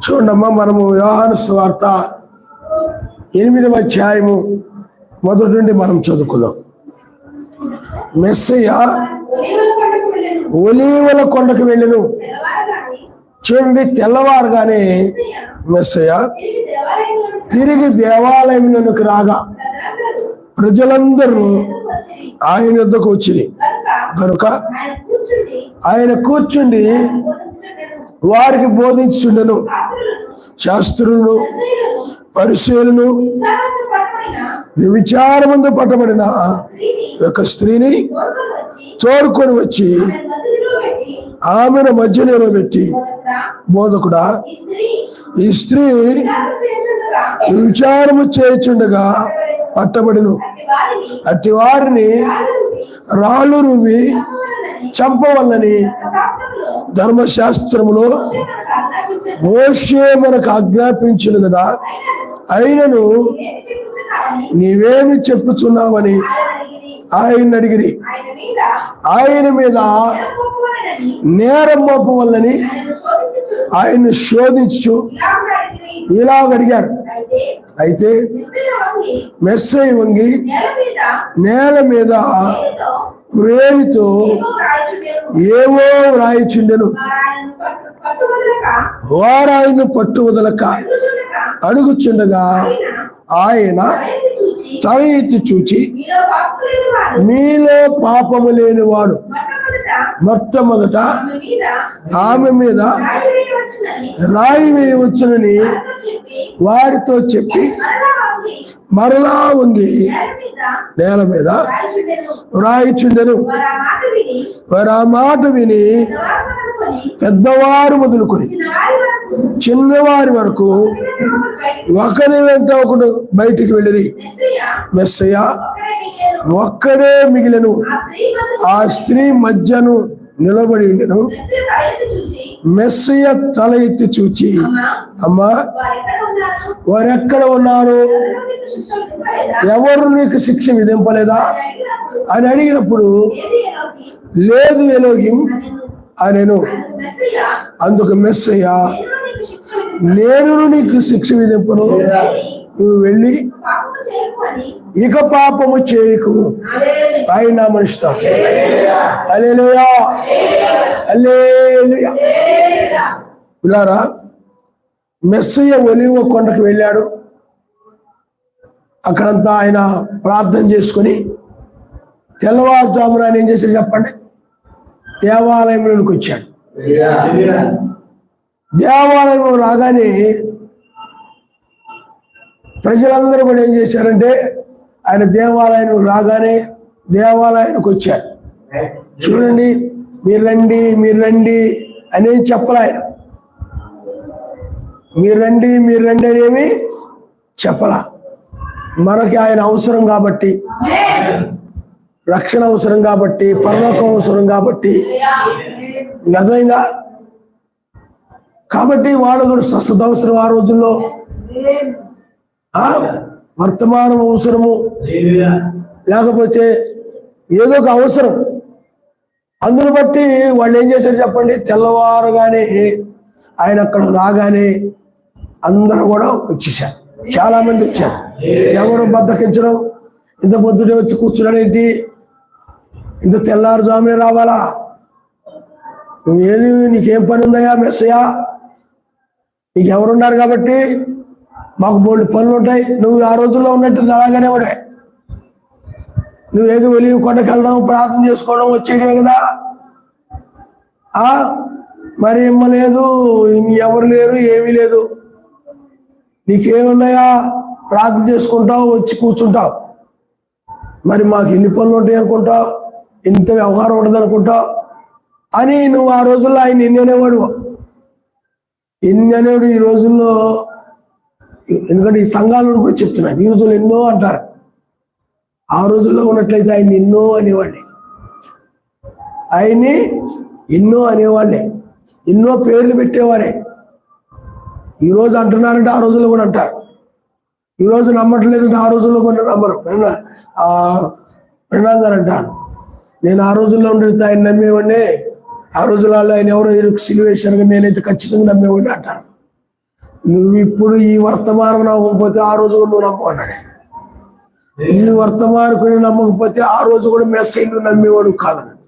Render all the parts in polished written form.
చూడమ్మా, మనము యోహాను సువార్త 8వ అధ్యాయము మొదటి నుండి మనం చదువుకున్నాం. మెస్సయ్య ఒలీవల కొండకు వెళ్ళెను. చూడండి, తెల్లవారుగానే మెస్సయ్య తిరిగి దేవాలయంలోనికి రాగా ప్రజలందరూ ఆయన వద్దకు వచ్చింది కనుక ఆయన కూర్చుండి వారికి బోధించుండెను. శాస్త్రులను పరిశీలను వ్యభిచారమందు పట్టబడిన ఒక స్త్రీని తోడుకొని వచ్చి ఆమెను మధ్య నిలబెట్టి, బోధకుడా, ఈ స్త్రీ వ్యభిచారము చేయుచుండగా పట్టబడిను. అట్టి వారిని రాళ్ళు రువ్వి చంపవల్లని ధర్మశాస్త్రములో మోషే మనకు ఆజ్ఞాపించును కదా, అయినను నీవేమి చెప్పుచున్నావని ఆయన అడిగిరి. ఆయన మీద నేరం మోపవల్లని ఆయన్ని శోధించు ఇలాగ అడిగారు. అయితే మెస్సయ్య వంగి నేల మీద వ్రేలితో ఏవో వ్రాయిచుండెను. వారు ఆయన్ను పట్టు వదలక అడుగుచుండగా ఆయన తల ఎత్తి చూచి, మీలో పాపము లేనివాడు మొట్టమొదట ఆమె మీద రాయి వేయవచ్చునని వారితో చెప్పి మరలా వంగి నేల మీద వ్రాయిచుండెను. వారు ఆ మాట విని పెద్దవారు మొదలుకొని చిన్నవారి వరకు ఒకరి వెంట ఒకడు బయటికి వెళ్ళి మెస్సయ్య ఒక్కడే మిగిలెను. ఆ స్త్రీ మధ్యను నిలబడి ఉండెను. మెస్సయ్య తల ఎత్తి చూచి, అమ్మా, వారెక్కడ ఉన్నారు? ఎవరు నీకు శిక్ష విధింపలేదా అని అడిగినప్పుడు, లేదు ఎలోహిం అనెను. అందుకు మెస్సయ్య, నేను నీకు శిక్ష విధింపను, నువ్వు వెళ్ళి ఇక పాపము చేయకు. ఆయన మనిషితో హల్లెలూయా హల్లెలూయా. పిల్లారా, మెస్సయ్య ఒలీవ కొండకు వెళ్ళాడు. అక్కడంతా ఆయన ప్రార్థన చేసుకుని తెల్లవారుజామున ఆయన ఏం చేశాడు చెప్పండి? దేవాలయంలోనికి వచ్చాడు. దేవాలయంలో రాగానే ప్రజలందరూ కూడా ఏం చేశారంటే, ఆయన దేవాలయం రాగానే దేవాలయానికి వచ్చారు. చూడండి, మీరు రండి, మీరు రండి అనేది చెప్పలే ఆయన. మీరు రండి, మీరు రండి అనేవి చెప్పలా. మనకి ఆయన అవసరం కాబట్టి, రక్షణ అవసరం కాబట్టి, పరలోకం అవసరం కాబట్టి, అర్థమైందా? కాబట్టి వాడు కూడా స్వస్థత అవసరం ఆ రోజుల్లో, వర్తమానం అవసరము, లేకపోతే ఏదో ఒక అవసరం. అందును బట్టి వాళ్ళు ఏం చేశారు చెప్పండి? తెల్లవారుగానే ఆయన అక్కడ రాగానే అందరూ కూడా వచ్చేసారు. చాలా మంది వచ్చారు. ఎవరు బద్దకించడం, ఇంత పొద్దుటే వచ్చి కూర్చున్నాడు ఏంటి, ఇంత తెల్లారుజామునే రావాలా? నువ్వేది, నీకేం పని ఉందయ్యా మెస్సయ్యా? నీకు ఎవరున్నారు కాబట్టి మాకు బోల్డ్ పనులు ఉంటాయి. నువ్వు ఆ రోజుల్లో ఉన్నట్టు అలాగానే వాడే. నువ్వేది ఒలీవ కొండకి వెళ్ళడం, ప్రార్థన చేసుకోవడం వచ్చేయడమే కదా. మరి ఏమో లేదు, ఎవరు లేరు, ఏమీ లేదు. నీకేమున్నాయా? ప్రార్థన చేసుకుంటావు, వచ్చి కూర్చుంటావు. మరి మాకు ఎన్ని పనులు ఉంటాయి అనుకుంటావు, ఇంత వ్యవహారం ఉండదు అనుకుంటావు అని నువ్వు ఆ రోజుల్లో ఆయన ఎన్ని అనేవాడు. ఎన్ని అనేవాడు ఈ రోజుల్లో. ఎందుకంటే ఈ సంఘాలను కూడా చెప్తున్నాను, ఈ రోజుల్లో ఎన్నో అంటారు. ఆ రోజుల్లో ఉన్నట్లయితే ఆయన ఎన్నో అనేవాడిని, ఆయన్ని ఎన్నో అనేవాడిని, ఎన్నో పేర్లు పెట్టేవారే. ఈరోజు అంటున్నారంటే ఆ రోజుల్లో కూడా అంటారు. ఈరోజు నమ్మట్లేదంటే ఆ రోజుల్లో కూడా నమ్మరు. ప్రణాం గారు అంటారు, నేను ఆ రోజుల్లో ఉండి ఆయన నమ్మేవాడిని, ఆ రోజులలో ఆయన ఎవరో సిలువ వేశారు, నేనైతే ఖచ్చితంగా నమ్మేవాడిని అంటారు. నువ్వు ఇప్పుడు ఈ వర్తమానం నమ్మకపోతే ఆ రోజు కూడా నువ్వు నమ్ము అన్నాడు. ఈ వర్తమానకుని నమ్మకపోతే ఆ రోజు కూడా మెస్సైలు నమ్మేవాడు కాదన్నాడు.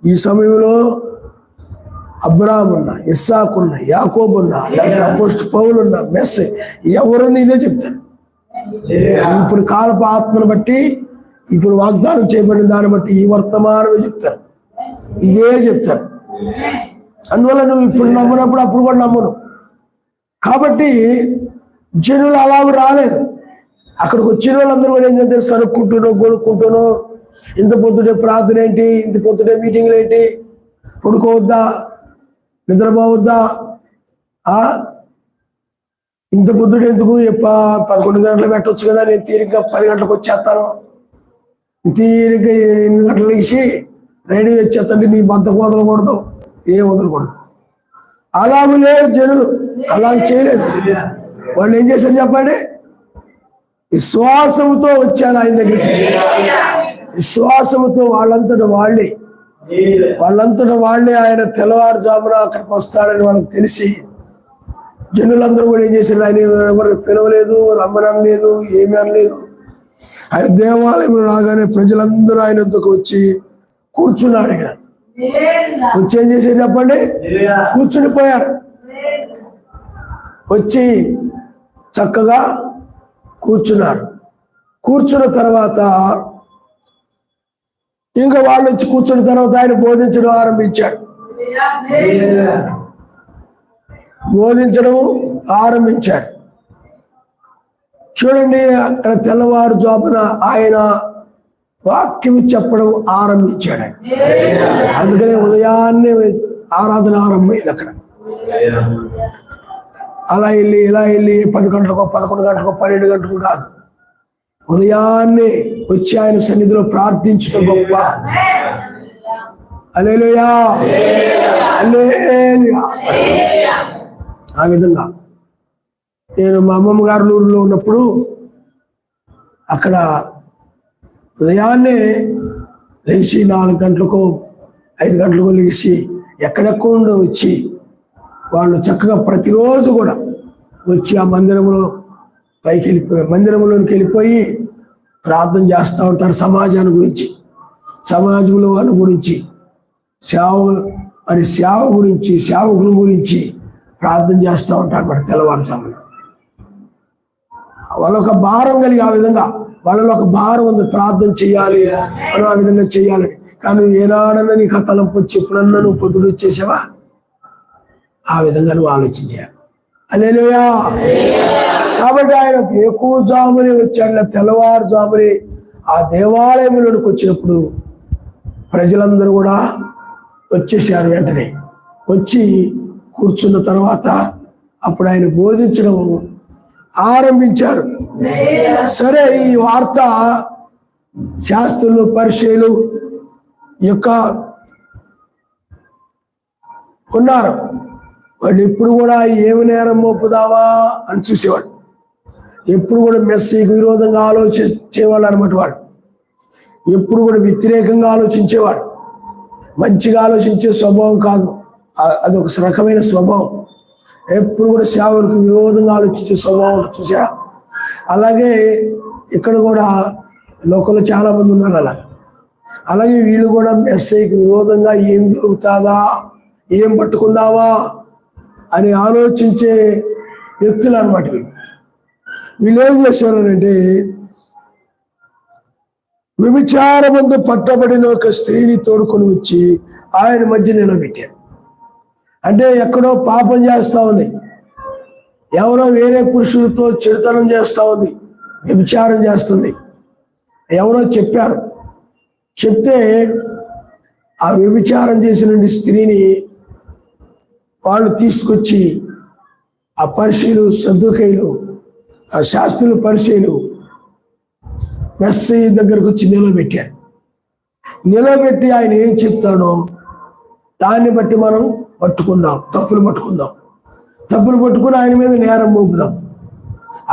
ఈ సమయంలో అబ్రాహామున్నా, ఇస్సాకున్నా, యాకోబున్నా, లేకపోతే అపోస్తలుడు పౌలున్నా, మెస్సై ఎవరన్నా ఇదే చెప్తారు. ఇప్పుడు కాలపు ఆత్మను బట్టి, ఇప్పుడు వాగ్దానం చేయబడిన దాన్ని బట్టి ఈ వర్తమానమే చెప్తారు, ఇదే చెప్తారు. అందువల్ల నువ్వు ఇప్పుడు నమ్మినప్పుడు అప్పుడు కూడా నమ్మను. కాబట్టి జనులు అలాగ రాలేదు. అక్కడికి వచ్చిన వాళ్ళందరూ కూడా ఏంటంటే సరుక్కుంటున్నావు, కొనుక్కుంటున్నావు, ఇంత పొద్దుటే ప్రార్థన ఏంటి, ఇంత పొద్దుటే మీటింగ్లు ఏంటి, పడుకోవద్దా, నిద్రపోవద్దా, ఇంత పొద్దుట ఎందుకు 11 గంటలు పెట్టవచ్చు కదా, నేను తీరిగ్గా 10 గంటలకు వచ్చేస్తాను, తీరిగ్గా 8 గంటలు వేసి రెడీ వచ్చేస్తాంటే నీ బద్దకు వదలకూడదు, ఏం వదలకూడదు. అలాగ లేదు జనులు, అలాగ చేయలేదు. వాళ్ళు ఏం చేశారు చెప్పండి? విశ్వాసంతో వచ్చారు ఆయన దగ్గరికి. విశ్వాసంతో వాళ్ళంతట వాళ్ళే ఆయన తెల్లవారుజామున అక్కడికి వస్తాడని వాళ్ళకి తెలిసి జనులందరూ కూడా ఏం చేశారు? ఆయన ఎవరు పిలవలేదు, రమ్మనలేదు, ఏమీ అనలేదు. ఆయన దేవాలయంలో రాగానే ప్రజలందరూ ఆయన వద్దకు వచ్చి కూర్చున్నాడు. ఇక్కడ వచ్చి ఏం చేశారు చెప్పండి? కూర్చునిపోయారు. వచ్చి చక్కగా కూర్చున్నారు. కూర్చున్న తర్వాత ఇంకా వాళ్ళు వచ్చి కూర్చున్న తర్వాత ఆయన బోధించడం ఆరంభించాడు. చూడండి, అక్కడ తెల్లవారుజామున ఆయన వాక్యం చెప్పడం ఆరంభించాడు. అందుకనే ఉదయాన్నే ఆరాధన ఆరంభమైంది అక్కడ. అలా వెళ్ళి ఇలా వెళ్ళి 10 గంటలకో 11 గంటలకో 12 గంటలకు కాదు, ఉదయాన్నే వచ్చి ఆయన సన్నిధిలో ప్రార్థించడం గొప్ప. హల్లెలూయా, హల్లెలూయా. ఆ విధంగా నేను మా అమ్మమ్మ గారి ఊరిలో ఉన్నప్పుడు అక్కడ ఉదయాన్నే లేచి 4 గంటలకు 5 గంటలకు లేచి ఎక్కడెక్కడ వచ్చి వాళ్ళు చక్కగా ప్రతిరోజు కూడా వచ్చి ఆ మందిరంలోకి వెళ్ళిపోయి ప్రార్థన చేస్తూ ఉంటారు. సమాజాన్ని గురించి, సమాజంలో వాళ్ళ గురించి, సేవ గురించి, సేవకుల గురించి ప్రార్థన చేస్తూ ఉంటారు. మరి తెల్లవారుజామున వాళ్ళొక భారం కలిగి, ఆ విధంగా వాళ్ళలో ఒక భారం ఉంది, ప్రార్థన చేయాలి మనం, ఆ విధంగా చేయాలని. కానీ ఏనాడన్నా నీకు ఆ తలంపు వచ్చి ఎప్పుడన్నా నువ్వు పొద్దుడు వచ్చేసావా? ఆ విధంగా నువ్వు ఆలోచించాలి. హల్లెలూయా. కాబట్టి ఆయన ఎక్కువజామునే వచ్చాడు, తెల్లవారుజామునే ఆ దేవాలయంలోకి వచ్చినప్పుడు ప్రజలందరూ కూడా వచ్చేసారు. వెంటనే వచ్చి కూర్చున్న తర్వాత అప్పుడు ఆయన బోధించడం ఆరంభించారు. సరే, ఈ వార్త శాస్త్రులు, పరిచయులు యొక్క ఉన్నారు. వాళ్ళు ఎప్పుడు కూడా ఏమి నేరం మోపుదావా అని చూసేవాడు. ఎప్పుడు కూడా మెస్సీకి విరోధంగా ఆలోచించేవాళ్ళు అనమాట. వాడు ఎప్పుడు కూడా వ్యతిరేకంగా ఆలోచించేవాడు. మంచిగా ఆలోచించే స్వభావం కాదు, అదొక రకమైన స్వభావం. ఎప్పుడు కూడా సేవకులకు విరోధంగా ఆలోచించే స్వభావం ఉంటుంది, చూసా. అలాగే ఇక్కడ కూడా లోకంలో చాలా మంది ఉన్నారు. అలాగే వీళ్ళు కూడా మెస్సీకి విరోధంగా ఏం దొరుకుతుందా, ఏం పట్టుకుందావా అని ఆలోచించే వ్యక్తులు అనమాట. వీళ్ళు ఏం చేశారంటే, వ్యభిచారమందు పట్టబడిన ఒక స్త్రీని తోడుకొని వచ్చి ఆయన మధ్య నిలబెట్టారు. అంటే ఎక్కడో పాపం చేస్తూ ఉంది, ఎవరో వేరే పురుషులతో చెడుతనం చేస్తూ ఉంది, వ్యభిచారం చేస్తుంది. ఎవరో చెప్పారు. చెప్తే ఆ వ్యభిచారం చేసిన స్త్రీని వాళ్ళు తీసుకొచ్చి ఆ పరిచయులు, సద్దూకయ్యులు, ఆ శాస్త్రులు, పరిచయులు మెస్సయ్య దగ్గరకు వచ్చి నిలబెట్టారు. నిలబెట్టి ఆయన ఏం చెప్తాడో దాన్ని బట్టి మనం పట్టుకుందాం, తప్పులు పట్టుకుని ఆయన మీద నేరం మోపుదాం.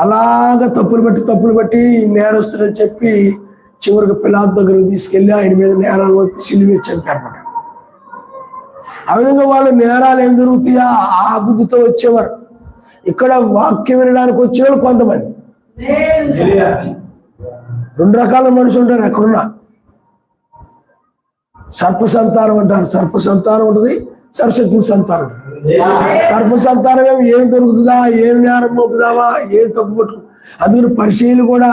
అలాగ తప్పులు బట్టి నేరస్తుడని చెప్పి చివరికి పిలాతు దగ్గరకు తీసుకెళ్ళి ఆయన మీద నేరాలు మోపి సిలువ చంపారన్నమాట. ఆ విధంగా వాళ్ళు నేరాలు ఏం జరుగుతాయా ఆ బుద్ధితో వచ్చేవారు. ఇక్కడ వాక్యం వినడానికి వచ్చిన వాళ్ళు కొంతమంది. రెండు రకాల మనుషులు ఉంటారు ఎక్కడున్నా. సర్ప సంతానం అంటారు, సర్ప సంతానం ఉంటుంది, సరస్వతి సంతానం ఉంటుంది. సర్ప సంతానం ఏం దొరుకుతుందా, ఏం నేరం మోపుదావా, ఏం తప్పు పట్టుకు. అందుకని పరిశీలు కూడా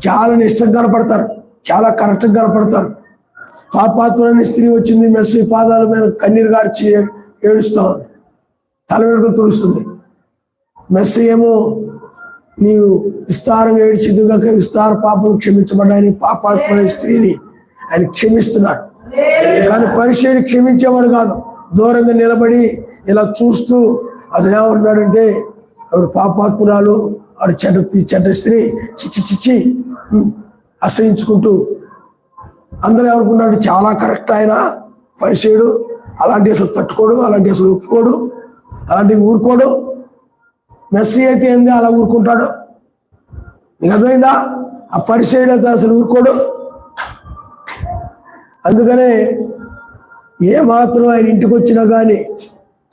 చాలా నిష్టంగా కనపడతారు, చాలా కరెక్ట్గా కనపడతారు. పాపాత్మైన స్త్రీ వచ్చింది, మెస్సి పాదాల మీద కన్నీరు గార్చి ఏడుస్తూ ఉంది, తల వెనుకలు తుడుస్తుంది. మెస్సి ఏమో నీవు విస్తారం ఏడ్చిదుగాక విస్తార పాపం క్షమించబడ్డాయని పాపాత్మైన స్త్రీని ఆయన క్షమిస్తున్నాడు. కానీ పరిశీలి క్షమించేవాడు కాదు, దూరంగా నిలబడి ఇలా చూస్తూ అతను ఏమంటున్నాడంటే ఆవిడ పాపాత్మురాలు, ఆవిడ చెడ్డ స్త్రీ, చిచ్చి చిచ్చి అసహించుకుంటూ. అందరూ ఏమనుకున్నాడు చాలా కరెక్ట్ ఆయన పరిశీడు, అలాంటి అసలు తట్టుకోడు, అలాంటి అసలు ఒప్పుకోడు, అలాంటివి ఊరుకోడు. మెస్సీ అయితే ఏంది అలా ఊరుకుంటాడు? నీకు అర్థమైందా? ఆ పరిశీడు అయితే అసలు ఊరుకోడు. అందుకనే ఏమాత్రం ఆయన ఇంటికి వచ్చినా కానీ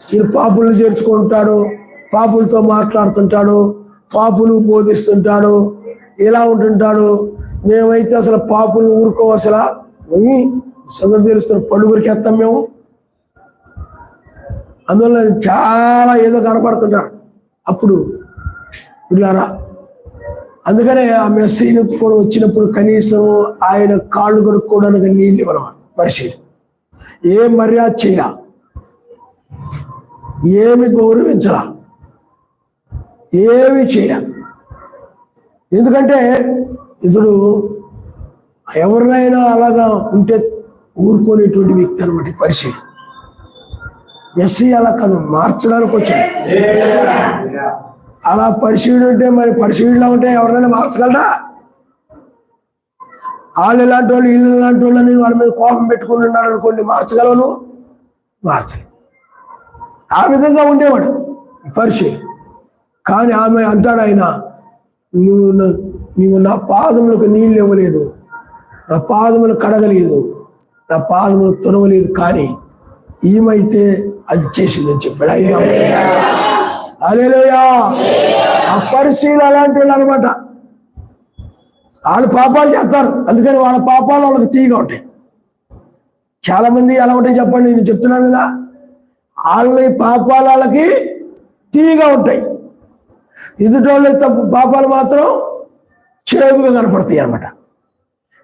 ఈయన పాపులను చేర్చుకుంటాడు, పాపులతో మాట్లాడుతుంటాడు, పాపులు బోధిస్తుంటాడు, ఇలా ఉంటుంటాడు. మేమైతే అసలు పాపులను ఊరుకో, అసలు సంగతి తెలుస్తాం, పడుగురికి ఎత్తాం మేము. అందువల్ల చాలా ఏదో కనపడుతుంటారు అప్పుడు పిల్లారా. అందుకనే ఆ మెస్సీని కూడా వచ్చినప్పుడు కనీసం ఆయన కాళ్ళు కడుక్కోవడానికి నీళ్ళు ఇవ్వనమాట. పరిశీలి ఏం మర్యాద చేయరా, ఏమి గౌరవించరా, ఏమి చేయరా. ఎందుకంటే ఇతడు ఎవరినైనా అలాగా ఉంటే ఊరుకునేటువంటి వ్యక్తి అనమాట పరిశీలి. మెస్సీ అలా కాదు, మార్చడానికి వచ్చాడు. అలా పరిశీలుడు ఉంటే మరి పరిశీలిలా ఉంటే ఎవరినైనా మార్చగలరా? వాళ్ళు ఇలాంటి వాళ్ళు వీళ్ళు ఇలాంటి వాళ్ళని వాళ్ళ మీద కోపం పెట్టుకుని ఉన్నాడు అనుకోండి, మార్చగలవు? మార్చలే. ఆ విధంగా ఉండేవాడు పరిశీలి. కానీ ఆమె అంటాడు ఆయన, నీవు నా పాదములకు నీళ్ళు ఇవ్వలేదు, నా పాదములు కడగలేదు, నా పాదములు తునవలేదు, కానీ ఈమైతే అది చేసిందని చెప్పాడు ఆయన. హల్లెలూయా. ఆ పరిశీలి అలాంటి వాళ్ళు అనమాట. వాళ్ళు పాపాలు చేస్తారు, అందుకని వాళ్ళ పాపాలు వాళ్ళకి తీయగా ఉంటాయి. చాలా మంది ఎలా ఉంటాయి చెప్పండి, నేను చెప్తున్నాను కదా, వాళ్ళ పాపాలు వాళ్ళకి తీయగా ఉంటాయి, ఎదుటోళ్ళ తప్పు పాపాలు మాత్రం చేదుగా కనపడతాయి అనమాట.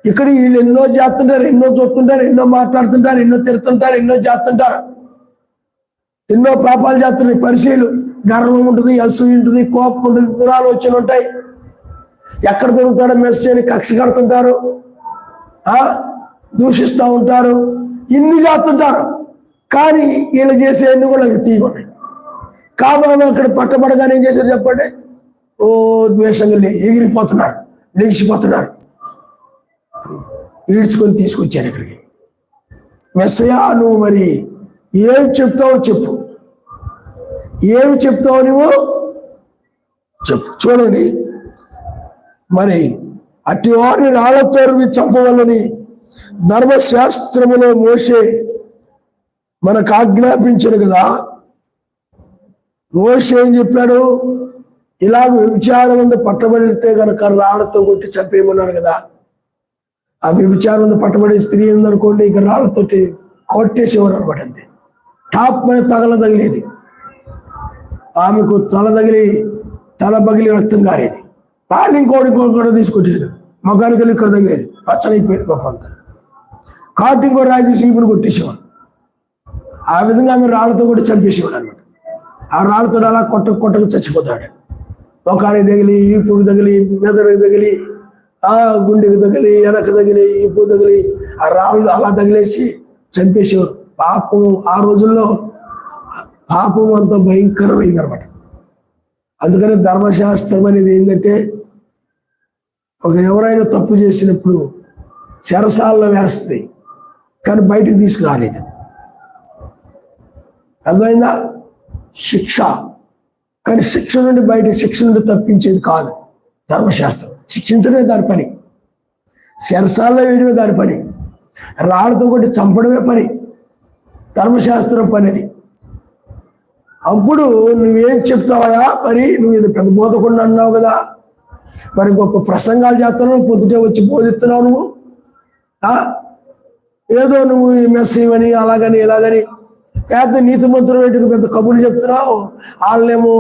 ఇక్కడ వీళ్ళు ఎన్నో చేస్తుంటారు, ఎన్నో చూస్తుంటారు, ఎన్నో మాట్లాడుతుంటారు, ఎన్నో తిడుతుంటారు, ఎన్నో చేస్తుంటారు, ఎన్నో పాపాలు చేస్తున్నాయి. పరిశీలు గర్వం ఉంటుంది, అసూయ ఉంటుంది, కోపం ఉంటుంది, దురాలోచనలు ఉంటాయి. ఎక్కడ దొరుకుతాడో మెస్సీ అని కక్ష కడుతుంటారు, దూషిస్తూ ఉంటారు, ఇన్ని చేస్తుంటారు. కానీ వీళ్ళు చేసే ఎన్ని కూడా తీయకున్నాయి. కాబట్టి అక్కడ పట్టబడగానే ఏం చేశారు చెప్పండి? ఓ ద్వేషంగా ఎగిరిపోతున్నారు, లెగిసిపోతున్నారు. ఈడ్చుకొని తీసుకొచ్చారు ఇక్కడికి. మెస్సయ్యా నువ్వు మరి ఏం చెప్తావో చెప్పు, ఏమి చెప్తావు నువ్వు చెప్పు. చూడండి, మరి అట్టి వారిని రాళ్లతో చంపవలని ధర్మశాస్త్రములో మోషే మనకు ఆజ్ఞాపించను కదా. మోషే ఏం చెప్పాడు? ఇలా వ్యభిచారం మీద పట్టబడితే కనుక రాళ్లతో కొట్టి చంపేయమన్నాడు కదా. ఆ వ్యభిచారం మీద పట్టబడే స్త్రీ ఉందనుకోండి, ఇక రాళ్లతోటి కొట్టేసేవారు అనమాట. అంతే, టాప్ మీద తగిలేది, ఆమెకు తల పగిలి రక్తం కారేది. వాళ్ళు ఇంకోటి కూడా తీసుకొట్టేసాడు, మొగానికి వెళ్ళి ఇక్కడ తగిలేది, పచ్చనైపోయేది మొక్క అంతా. కాబట్టి ఇంకో రాయి తీసి ఈపుని కొట్టేసేవాడు. ఆ విధంగా ఆమె రాళ్లతో కూడా చంపేసేవాడు అనమాట. ఆ రాళ్ళతో అలా కొట్టకు చచ్చిపోతాడు. మొఖానికి తగిలి, ఈపుకి తగిలి, మెదడుకి తగిలి, ఆ గుండెకి తగిలి, వెనక తగిలి, ఈపు తగిలి, ఆ రాళ్ళు అలా తగిలేసి చంపేసేవారు. పాపం ఆ రోజుల్లో పాపం అంత భయంకరమైంది అనమాట. అందుకని ధర్మశాస్త్రం అనేది ఏంటంటే, ఎవరైనా తప్పు చేసినప్పుడు చెరసాలలో వేస్తుంది, కానీ బయటికి తీసుకురాలేదు. అర్థమైందా? శిక్ష, కానీ శిక్ష నుండి శిక్ష నుండి తప్పించేది కాదు ధర్మశాస్త్రం. శిక్షించడమే దాని పని, చెరసాలలో వేయడమే దాని పని, రాళ్ళతో కొట్టి చంపడమే పని ధర్మశాస్త్రం పని. అది అప్పుడు నువ్వేం చెప్తావా? మరి నువ్వు ఇది పెద్ద బోధకుండా అన్నావు కదా, మరి గొప్ప ప్రసంగాలు చేస్తున్నావు, పొద్దుటే వచ్చి బోధిస్తున్నావు నువ్వు. ఏదో నువ్వు ఈ మెసేజ్ అని అలాగని ఇలాగని పెద్ద నీతిమంతులు పెద్ద కబుర్లు చెప్తున్నావు. వాళ్ళేమో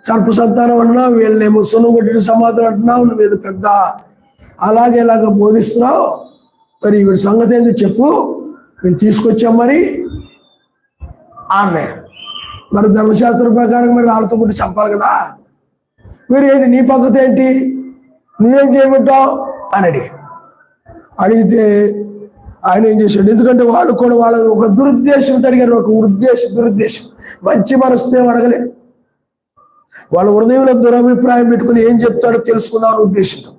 సర్ప సంతానం అంటున్నావు, వీళ్ళేమో సున్నగొట్టిన సమాధులు అంటున్నావు. నువ్వు ఏదో పెద్ద అలాగే ఇలాగ బోధిస్తున్నావు. మరి వీడి సంగతి ఏంది చెప్పు, మేము తీసుకొచ్చాం మరి అన్నాడు. మరి ధర్మశాస్త్రం ప్రకారం మరి వాళ్ళతో పుట్టి చంపాలి కదా. మీరు ఏంటి, నీ పద్ధతి ఏంటి, నువ్వేం చేయమంటావు అని అడిగితే ఆయన ఏం చేశాడు? ఎందుకంటే వాళ్ళు కూడా వాళ్ళ ఒక దురుద్దేశంతో అడిగారు. ఒక దురుద్దేశం, మంచి మనసుతో అడగలేదు. వాళ్ళ హృదయంలో దురభిప్రాయం పెట్టుకుని ఏం చెప్తాడో తెలుసుకుందామని ఉద్దేశంతో,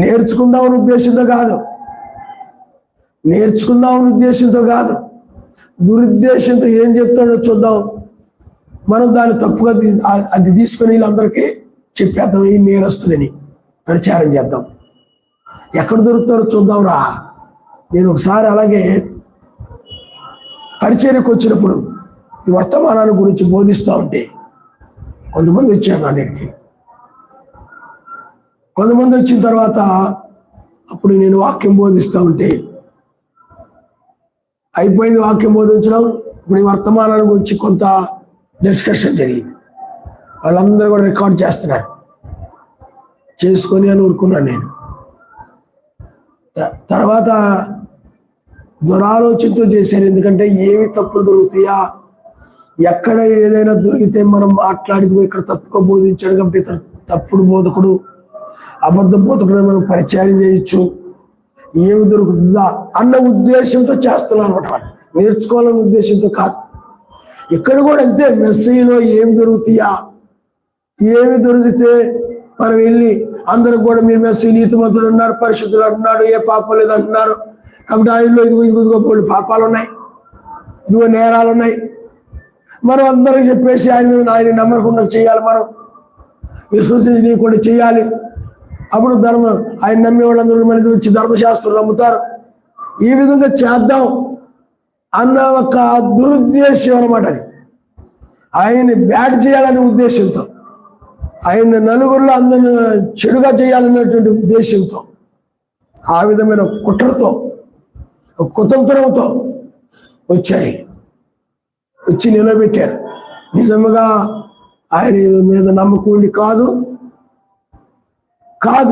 నేర్చుకుందామని ఉద్దేశంతో కాదు, దురుద్దేశంతో ఏం చెప్తాడో చూద్దాం, మనం దాన్ని తప్పుగా అది తీసుకుని వీళ్ళందరికీ చెప్పేద్దాం, ఈ నేరస్తులని ప్రచారం చేద్దాం, ఎక్కడ దొరుకుతారో చూద్దాం రా. నేను ఒకసారి అలాగే పరిచర్యకు వచ్చినప్పుడు ఈ వర్తమానాల గురించి బోధిస్తూ ఉంటే కొంతమంది వచ్చారు నా దగ్గరికి. కొంతమంది వచ్చిన తర్వాత అప్పుడు నేను వాక్యం బోధిస్తూ ఉంటే అయిపోయింది వాక్యం బోధించడం. ఇప్పుడు ఈ వర్తమానాల గురించి కొంత డిస్కషన్ జరిగింది. వాళ్ళందరూ కూడా రికార్డ్ చేస్తున్నారు. చేసుకొని అని ఊరుకున్నాను నేను. తర్వాత దురాలోచనతో చేశాను. ఎందుకంటే ఏమి తప్పులు దొరుకుతాయా, ఎక్కడ ఏదైనా దొరికితే మనం మాట్లాడితే ఇక్కడ తప్పుగా బోధించాడు కాబట్టి ఇతను తప్పుడు బోధకుడు, అబద్ధ బోధకుడు మనం పరిచయం చేయొచ్చు, ఏమి దొరుకుతుందా అన్న ఉద్దేశంతో చేస్తున్నాను అనమాట. వాళ్ళు నేర్చుకోవాలనే ఉద్దేశంతో కాదు. ఇక్కడ కూడా అంతే, మెస్సీలో ఏమి దొరుకుతాయా, ఏమి దొరికితే మనం వెళ్ళి అందరికి కూడా మీరు మెస్సీ నీతిమంతుడు అన్నారు, పరిశుద్ధుడు అంటున్నాడు, ఏ పాపం లేదు అంటున్నారు కాబట్టి ఆయనలో ఇదిగో పాపాలు ఉన్నాయి, ఇదిగో నేరాలు ఉన్నాయి, మనం అందరికి చెప్పేసి ఆయన మీద ఆయన నమ్మకుండా చేయాలి, మనం విశ్వసించి కూడా చేయాలి. అప్పుడు ఆయన నమ్మే వాళ్ళందరూ మళ్ళీ వచ్చి ధర్మశాస్త్రం నమ్ముతారు. ఈ విధంగా చేద్దాం అన్న ఒక దురుద్దేశం అనమాట. అది ఆయన్ని బ్యాడ్ చేయాలనే ఉద్దేశంతో, ఆయన నలుగురిలో అందరిని చెడుగా చేయాలనేటువంటి ఉద్దేశంతో, ఆ విధమైన కుట్రతో, కుతంత్రంతో వచ్చి నిలబెట్టారు. నిజంగా ఆయన మీద నమ్మకం ఉండి కాదు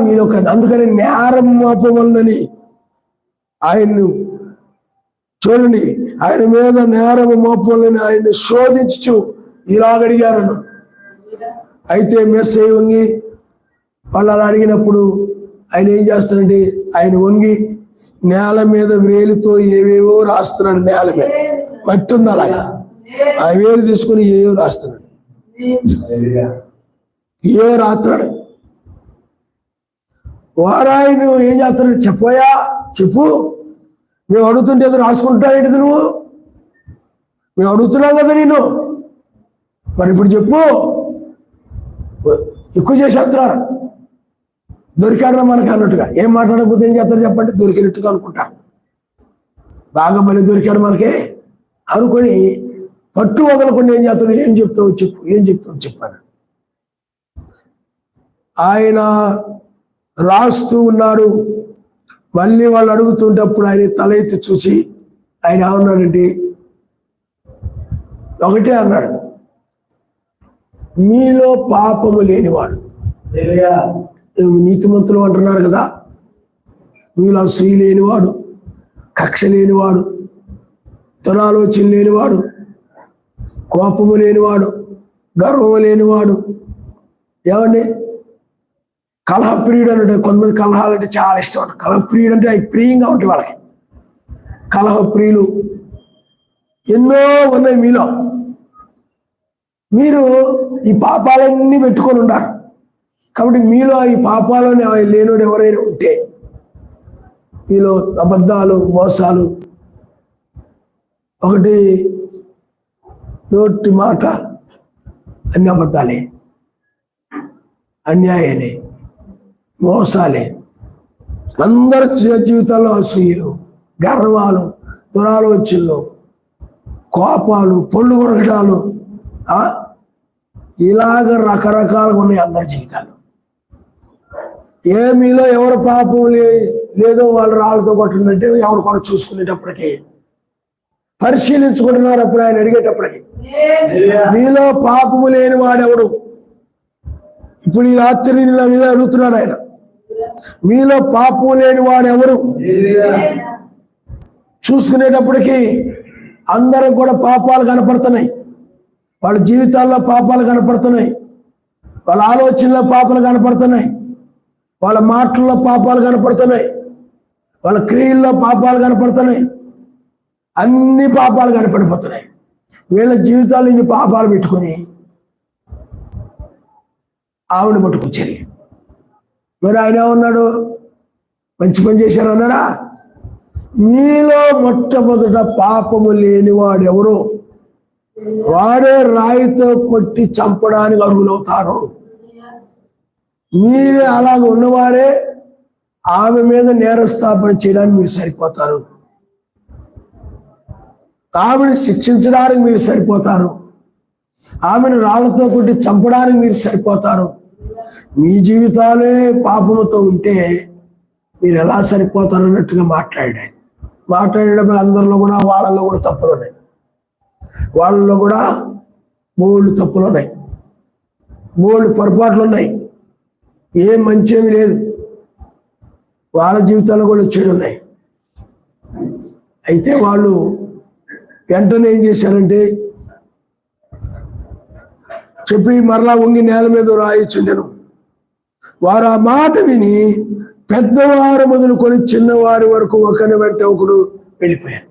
వీళ్ళొక అందుకని నేరం మోపవల్లని ఆయన్ను చూడండి, ఆయన మీద నేరం మోపవల్లని ఆయన్ని శోధించు ఇలాగడిగారను. అయితే మెస్సీ వంగి వాళ్ళు అలా అడిగినప్పుడు ఆయన ఏం చేస్తాడంటే, ఆయన వంగి నేల మీద వేలుతో ఏవేవో రాస్తున్నాడు. నేల మీద మట్టి ఉంది, అలాగా ఆ వేలు తీసుకుని ఏవో రాస్తున్నాడు, ఏవో రాస్తున్నాడు. వారాయన ఏం చేస్తున్నాడు, చెప్పు, మేము అడుగుతుంటే ఏదో రాసుకుంటావు నువ్వు, మేము అడుగుతున్నావు కదా నేను, మరి ఇప్పుడు చెప్పు. ఎక్కువ చేసేస్తున్నారు, దొరికాడు మనకు అన్నట్టుగా. ఏం మాట్లాడకపోతే ఏం చేస్తారు చెప్పండి, దొరికినట్టుగా అనుకుంటారు. బాగా మళ్ళీ దొరికాడు మనకే అనుకొని పట్టు వదలకుండా ఏం చేస్తాడు, ఏం చెప్తావు చెప్పాను. ఆయన రాస్తూ ఉన్నాడు. మళ్ళీ వాళ్ళు అడుగుతుంటప్పుడు ఆయన తల ఎత్తి చూసి ఆయన ఏమన్నాడంటే, ఒకటే అన్నాడు, మీలో పాపము లేనివాడు. నీతిమంతులు అంటున్నారు కదా, మీలో అసూయ లేనివాడు, కక్ష లేనివాడు, దురాలోచన లేనివాడు, కోపము లేనివాడు, గర్వము లేనివాడు, ఏమండి కలహప్రియుడు అంటే, కొంతమంది కలహాలంటే చాలా ఇష్టం అంట. కలహప్రియుడు అంటే అవి ప్రియంగా ఉంటాయి వాళ్ళకి. కలహప్రియులు ఎన్నో ఉన్నాయి మీలో. మీరు ఈ పాపాలన్నీ పెట్టుకొని ఉన్నారు కాబట్టి మీలో ఈ పాపాలని లేనోడు ఎవరైనా ఉంటే, మీలో అబద్ధాలు, మోసాలు, ఒకటి నోటి మాట అన్ని అబద్ధాలే, అన్యాయాలే, మోసాలే, అందరి జీవితాల్లో అసూయలు, గర్వాలు, దురాలోచనలు, కోపాలు, పొళ్ళు కొరకటాలు, ఇలాగ రకరకాలుగా ఉన్నాయి అందరి జీవితాలు. మీలో ఎవరు పాపం లేదో వాళ్ళు రాళ్ళతో కొట్టినట్టే ఎవరు కూడా చూసుకునేటప్పటికీ పరిశీలించుకుంటున్నారు. అప్పుడు ఆయన అడిగేటప్పటికి మీలో పాపము లేని వాడెవడు? ఇప్పుడు ఈ రాత్రి నా మీద అడుగుతున్నాడు ఆయన, మీలో పాపము లేని వాడెవరు? చూసుకునేటప్పటికీ అందరం కూడా పాపాలు కనపడుతున్నాయి. వాళ్ళ జీవితాల్లో పాపాలు కనపడుతున్నాయి, వాళ్ళ ఆలోచనలో పాపాలు కనపడుతున్నాయి, వాళ్ళ మాటల్లో పాపాలు కనపడుతున్నాయి, వాళ్ళ క్రియల్లో పాపాలు కనపడుతున్నాయి, అన్ని పాపాలు కనపడిపోతున్నాయి. వీళ్ళ జీవితాలు ఇన్ని పాపాలు పెట్టుకొని ఆవిడ పట్టుకొచ్చారు. మరి ఆయన ఏమన్నాడు? మంచి పని చేశారు అన్నారా? మీలో మొట్టమొదట పాపము లేనివాడు ఎవరు? వాడే రాయితో కొట్టి చంపడానికి అర్హులవుతారు. మీరే అలాగ ఉన్నవారే ఆమె మీద నేరస్థాపన చేయడానికి మీరు సరిపోతారు. ఆమెను శిక్షించడానికి మీరు సరిపోతారు. ఆమెను రాళ్లతో కొట్టి చంపడానికి మీరు సరిపోతారు. మీ జీవితాలే పాపముతో ఉంటే మీరు ఎలా సరిపోతారు అన్నట్టుగా మాట్లాడేటప్పుడు అందరిలో కూడా వాళ్ళలో కూడా తప్పులు ఉన్నాయి, వాళ్ళలో కూడా బోల్డ్ తప్పులు ఉన్నాయి, బోల్డ్ పొరపాట్లు ఉన్నాయి. ఏం మంచేమి లేదు, వాళ్ళ జీవితాల్లో కూడా చెడు ఉన్నాయి. అయితే వాళ్ళు వెంటనే ఏం చేశారంటే చెప్పి మరలా ఉంగి నేల మీద రాయిచుండెను. వారు ఆ మాట విని పెద్దవారు మొదలుకొని చిన్నవారి వరకు ఒకరి వెంట ఒకడు వెళ్ళిపోయారు.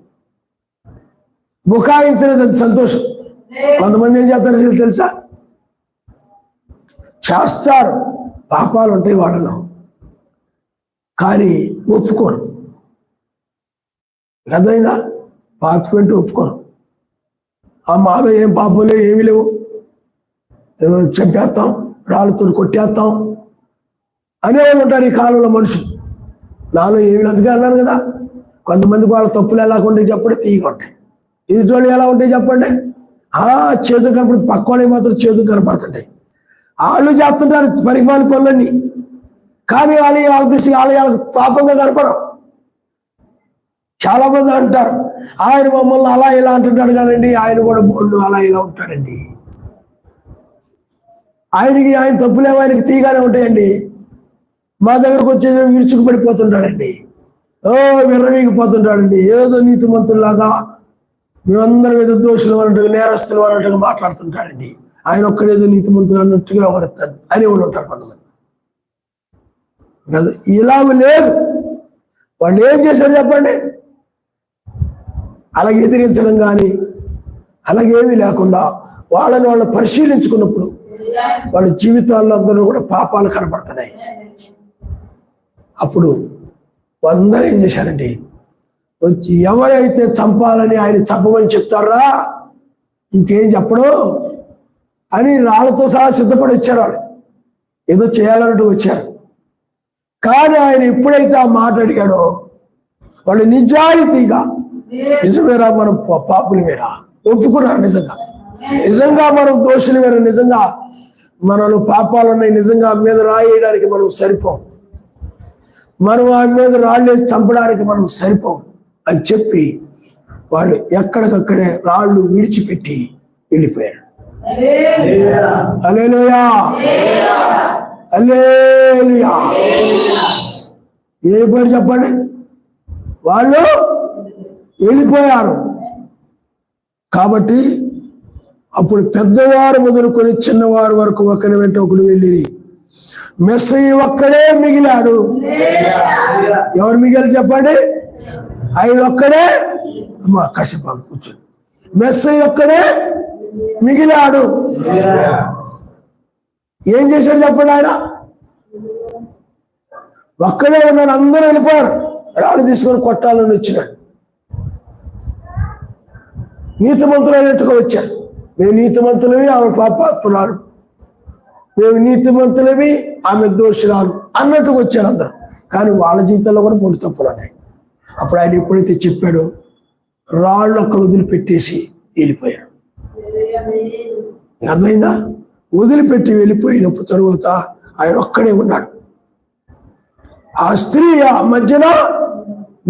బుకాయించినది సంతోషం. కొంతమంది ఏం చేస్తారు తెలుసా? చేస్తారు, పాపాలు ఉంటాయి వాళ్ళలో, కానీ ఒప్పుకోరు. అదైనా పాపంటే ఒప్పుకోరు. మాలో ఏం పాపం లేవు, ఏమీ లేవు, చంపేస్తాం, రాళ్ళతో కొట్టేస్తాం అనేవాళ్ళు ఉంటారు ఈ కాలంలో మనుషులు. నాలో ఏమి అందుకే అన్నాను కదా, కొంతమందికి వాళ్ళ తప్పులు ఎలా ఉంటాయి చెప్పండి, తీయగా ఉంటాయి. ఇది చూడండి ఎలా ఉంటాయి చెప్పండి. చేతులు కనపడుతుంది, పక్క వాళ్ళకి మాత్రం చేతులు కనపడుతుంటాయి. వాళ్ళు చేస్తుంటారు పరిమాణ పనులన్నీ, కానీ వాళ్ళ దృష్టికి వాళ్ళకి పాపంగా కనపడం. చాలా మంది అంటారు ఆయన మమ్మల్ని అలా ఇలా అంటుంటాడు కానండి, ఆయన కూడా బోళ్ళు అలా ఇలా ఉంటాడండి. ఆయన తప్పులేమో ఆయనకి తీగానే ఉంటాయండి. మా దగ్గరకు వచ్చేది విరుచుకు పడిపోతుంటాడండి, విర్రవీగిపోతుంటాడండి. ఏదో నీతిమంతుల్లాగా మేమందరం ఏదో దోషులు అన్నట్టుగా, నేరస్తులు అన్నట్టుగా మాట్లాడుతుంటాడండి. ఆయన ఒక్కడేదో నీతిమంతులు అన్నట్టుగా వ్యవహరిస్తాడు అని వాళ్ళు ఉంటారు కొంతమంది. కదా, ఇలాగ లేదు. వాళ్ళు ఏం చేశారు చెప్పండి? అలాగే ఎదిరించడం కానీ అలాగేమీ లేకుండా వాళ్ళని పరిశీలించుకున్నప్పుడు వాళ్ళ జీవితాల్లో అందరూ కూడా పాపాలు కనపడుతున్నాయి. అప్పుడు అందరూ ఏం చేశారండి? వచ్చి ఎవరైతే చంపాలని ఆయన చంపమని చెప్తారా, ఇంకేం చెప్పడు అని రాళ్ళతో సహా సిద్ధపడి వచ్చారు. వాళ్ళు ఏదో చేయాలన్నట్టు వచ్చారు. కానీ ఆయన ఎప్పుడైతే ఆ మాట అడిగాడో వాళ్ళు నిజాయితీగా, నిజమేరా మనం పాపులు వేరా ఒప్పుకున్నారు, నిజంగా మనం దోషులు వేరా, నిజంగా మనలో పాపాలు ఉన్నాయి, నిజంగా ఆమె మీద రాయడానికి మనం సరిపోం, మనం ఆమె మీద రాళ్ళేసి చంపడానికి మనం సరిపోం అని చెప్పి వాళ్ళు ఎక్కడికక్కడే రాళ్ళు విడిచిపెట్టి వెళ్ళిపోయారు. హల్లెలూయా, హల్లెలూయా. ఏ పేరు చెప్పండి? వాళ్ళు వెళ్ళిపోయారు. కాబట్టి అప్పుడు పెద్దవారు మొదలుకొని చిన్నవారు వరకు ఒకరి వెంట ఒకడు వెళ్ళిరి. మెస్సయ్య ఒక్కడే మిగిలాడు. ఎవరు మిగిలి చెప్పండి? ఆయన ఒక్కడే. అమ్మా కాసేపు కూర్చొని. మెస్సయ్య ఒక్కడే మిగిలాడు. ఏం చేశాడు చెప్పండి? ఆయన ఒక్కడే ఉన్నాడు, అందరూ వెళ్ళిపోయారు. రాళ్ళు తీసుకొని కొట్టాలని వచ్చినాడు. నీతిమంతులు అయినట్టుగా వచ్చారు. మేము నీతిమంతులవి, ఆమె పాపాత్మురాలు, మేము నీతిమంతులవి, ఆమె దోషురాలు అన్నట్టుగా వచ్చారు అందరూ. కానీ వాళ్ళ జీవితంలో కూడా మూడు తప్పులు ఉన్నాయి. అప్పుడు ఆయన ఎప్పుడైతే చెప్పాడో రాళ్ళు అక్కడ వదిలిపెట్టేసి వెళ్ళిపోయాడు. అర్థమైందా? వదిలిపెట్టి వెళ్ళిపోయిన తరువాత ఆయన ఒక్కడే ఉన్నాడు. ఆ స్త్రీ ఆ మధ్యన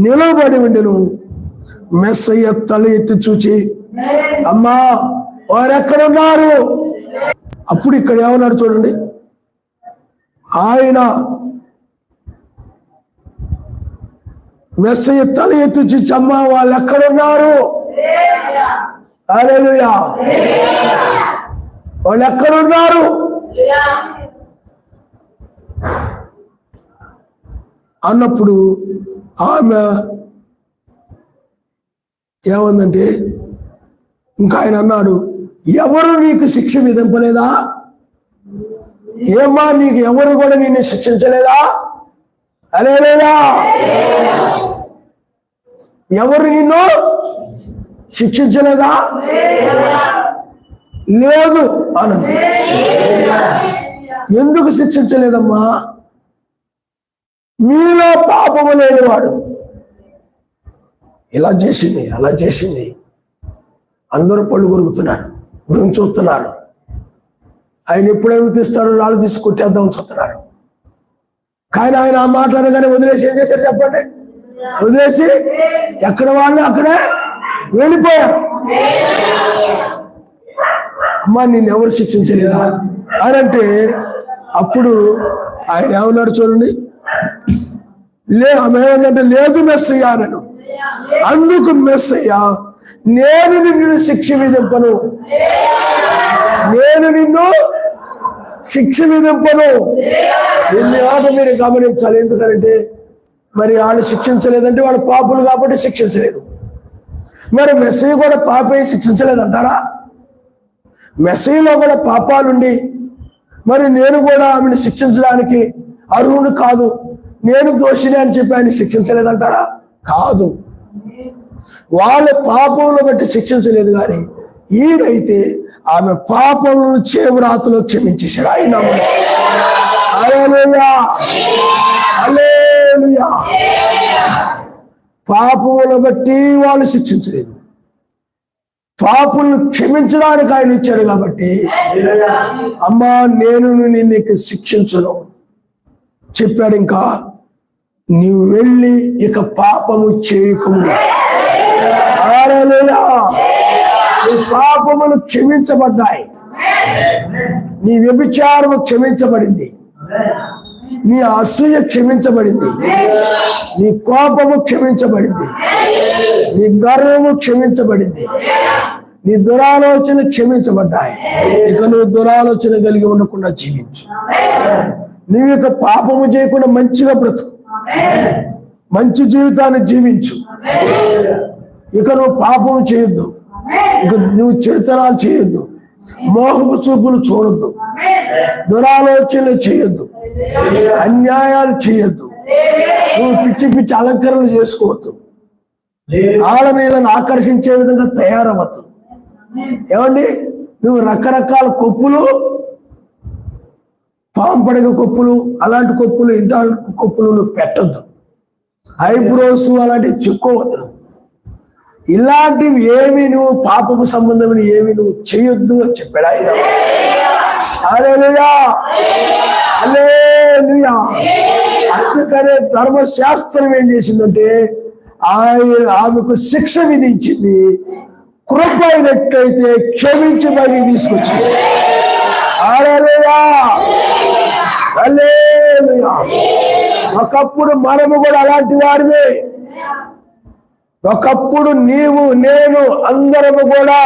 నిలబడి ఉండెను. మెస్సయ్య తల ఎత్తి చూచి, అమ్మా వారెక్కడున్నారు? అప్పుడు ఇక్కడ ఏమన్నాడు చూడండి, ఆయన మెస్సయ్య తల ఎత్తి చూచి, అమ్మా వాళ్ళు ఎక్కడున్నారు? హల్లెలూయా, వాళ్ళు ఎక్కడున్నారు అన్నప్పుడు ఆమె ఏమందంటే, ఇంకా ఆయన అన్నాడు, ఎవరు నీకు శిక్ష విధింపలేదా? ఏమ్మా నీకు ఎవరు కూడా నిన్ను శిక్షించలేదా? హల్లెలూయా, ఎవరు నిన్ను శిక్షించలేదా? లేదు అనంది. ఎందుకు శిక్షించలేదమ్మా? మీలో పాపము లేనివాడు. ఇలా చేసింది, అలా చేసింది, అందరూ పళ్ళు కొరుకుతున్నారు, గురించి చూస్తున్నారు. ఆయన ఎప్పుడేమి తీస్తాడో రాళ్ళు తీసి కొట్టేద్దాం చూస్తున్నారు. కానీ ఆయన ఆ మాట అనగానే వదిలేసి ఏం చేశారు చెప్పండి? వదిలేసి ఎక్కడ వాళ్ళు అక్కడే వెళ్ళిపోయారు. అమ్మా నిన్నెవరు శిక్షించలేదా అని అంటే, అప్పుడు ఆయన ఏమన్నాడు చూడండి, ఆమె ఏమందంటే, లేదు మెస్సయ్య అన్నాడు. అందుకు మెస్సయ్య, నేను నిన్ను శిక్ష విధింపను, నేను నిన్ను శిక్ష విధింపను. ఎన్ని ఆట మీరు గమనించాలి. ఎందుకంటే మరి వాళ్ళు శిక్షించలేదంటే వాళ్ళు పాపులు కాబట్టి శిక్షించలేదు. మరి మెస్సయ్య కూడా పాపే శిక్షించలేదంటారా? మెస్సయ్యలో కూడా పాపాలుండి మరి నేను కూడా ఆమెను శిక్షించడానికి అర్హుడు కాదు, నేను దోషిని అని చెప్పి ఆయన శిక్షించలేదంటారా? కాదు, వాళ్ళ పాపములను బట్టి శిక్షించలేదు. కానీ ఈయనైతే ఆమె పాపములను చేవ్రాతలో క్షమించేశాడు. ఆయన హల్లెలూయా, హల్లెలూయా. పాపములను బట్టి వాళ్ళు శిక్షించలేదు, పాపులను క్షమించడానికి ఆయన ఇచ్చాడు. కాబట్టి అమ్మా నేను నిన్ను శిక్షించను చెప్పాడు. ఇంకా నీవు వెళ్ళి ఇక పాపము చేయకము. హల్లెలూయా, నీ పాపములు క్షమించబడ్డాయి, నీ వ్యభిచారము క్షమించబడింది, నీ అసూయ క్షమించబడింది, నీ కోపము క్షమించబడింది, నీ గర్వము క్షమించబడింది, నీ దురాలోచన క్షమించబడ్డాయి. ఇక నువ్వు దురాలోచన కలిగి ఉండకుండా జీవించు. నువ్వు ఇక పాపము చేయకుండా మంచిగా బ్రతుకు, మంచి జీవితాన్ని జీవించు. ఇక నువ్వు పాపము చేయొద్దు, ఇక నువ్వు చెడుతనాలు చేయొద్దు, మోహపు చూపులు చూడొద్దు, దురాలోచనలు చేయొద్దు, అన్యాయాలు చేయొద్దు, నువ్వు పిచ్చి పిచ్చి అలంకరణలు చేసుకోవద్దు, ఆడమీళ్ళను ఆకర్షించే విధంగా తయారవద్దు. ఏమండి, నువ్వు రకరకాల కొప్పులు, పాంపడగ కొప్పులు, అలాంటి కొప్పులు, ఇంటా కొప్పులు నువ్వు పెట్టద్దు, ఐబ్రోస్ అలాంటివి చెక్కోవద్దు. ఇలాంటివి ఏమి నువ్వు పాపపు సంబంధమైన ఏమి నువ్వు చేయొద్దు అని చెప్పాడు ఆయన. హల్లెలూయా, హల్లెలూయా. అందుకనే ధర్మశాస్త్రం ఏం చేసిందంటే ఆమెకు శిక్ష విధించింది, కృప అయినట్లయితే క్షమించి బయటికి తీసుకొచ్చింది. హల్లెలూయా, హల్లెలూయా. ఒకప్పుడు మనము కూడా అలాంటి వారిమే. ఒకప్పుడు నీవు నేను అందరము కూడా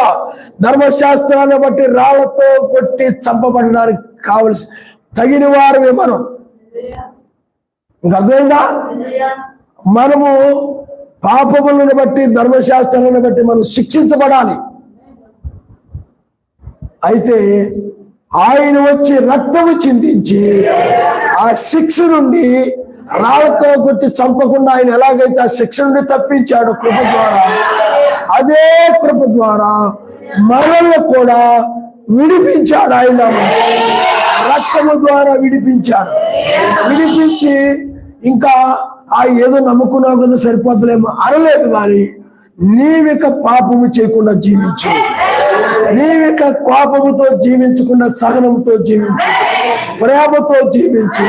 ధర్మశాస్త్రాన్ని బట్టి రాళ్లతో కొట్టి చంపబడడానికి కావలసి తగిన వారమే మనం. ఇంకా అర్థమైందా? మనము పాపములను బట్టి ధర్మశాస్త్రాలను బట్టి మనం శిక్షించబడాలి. అయితే ఆయన వచ్చి రక్తము చిందించి ఆ శిక్ష నుండి రాళ్లతో కొట్టి చంపకుండా ఆయన ఎలాగైతే ఆ శిక్ష నుండి తప్పించాడు కృప ద్వారా, అదే కృప ద్వారా మనల్ని కూడా విడిపించాడు. ఆయన రక్తము ద్వారా విడిపించాడు. విడిపించి ఇంకా ఆ ఏదో నమ్ముకున్నావు కదా సరిపోతులేమో అనలేదు, కానీ నీవిక పాపము చేయకుండా జీవించు. నీవిక కోపముతో జీవించకుండా సహనముతో జీవించు, ప్రేమతో జీవించు,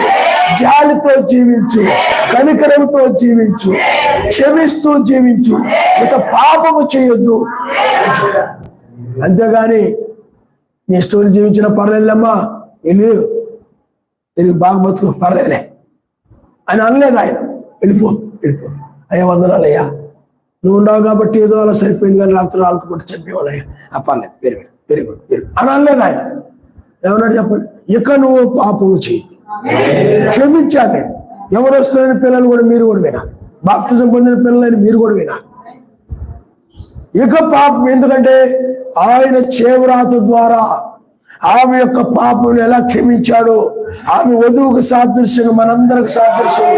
జాలితో జీవించు, కనికరంతో జీవించు, క్షమిస్తూ జీవించు, ఇక పాపము చేయొద్దు. అంతేగాని నీ స్టోరీ జీవించిన పర్లేదులేమ్మా, వెళ్ళి బాగా బతుకు పర్లేదులే అని అనలేదు ఆయన. వెళ్ళిపో అయ్యా వందనాలయ్యా, నువ్వు ఉండవు కాబట్టి ఏదో అలా సరిపోయింది, కానీ వాళ్ళతో కొట్టి చెప్పేవాళ్ళయ్యా, పర్లేదు వెరీ గుడ్ అని అనలేదు ఆయన. ఏమన్నాడు చెప్పండి? ఇక నువ్వు పాపము చేయదు, క్షమించాను నేను. ఎవరు వస్తున్న పిల్లలు కూడా మీరు కూడా వినాలి, బాప్తిజం పొందిన పిల్లలని మీరు కూడా వినాలి. ఇక పాపం, ఎందుకంటే ఆయన చేవ్రాత ద్వారా ఆమె యొక్క పాపం ఎలా క్షమించాడో, ఆమె వధువుకు సాదృశ్యం, మనందరికి సాదృశ్యం.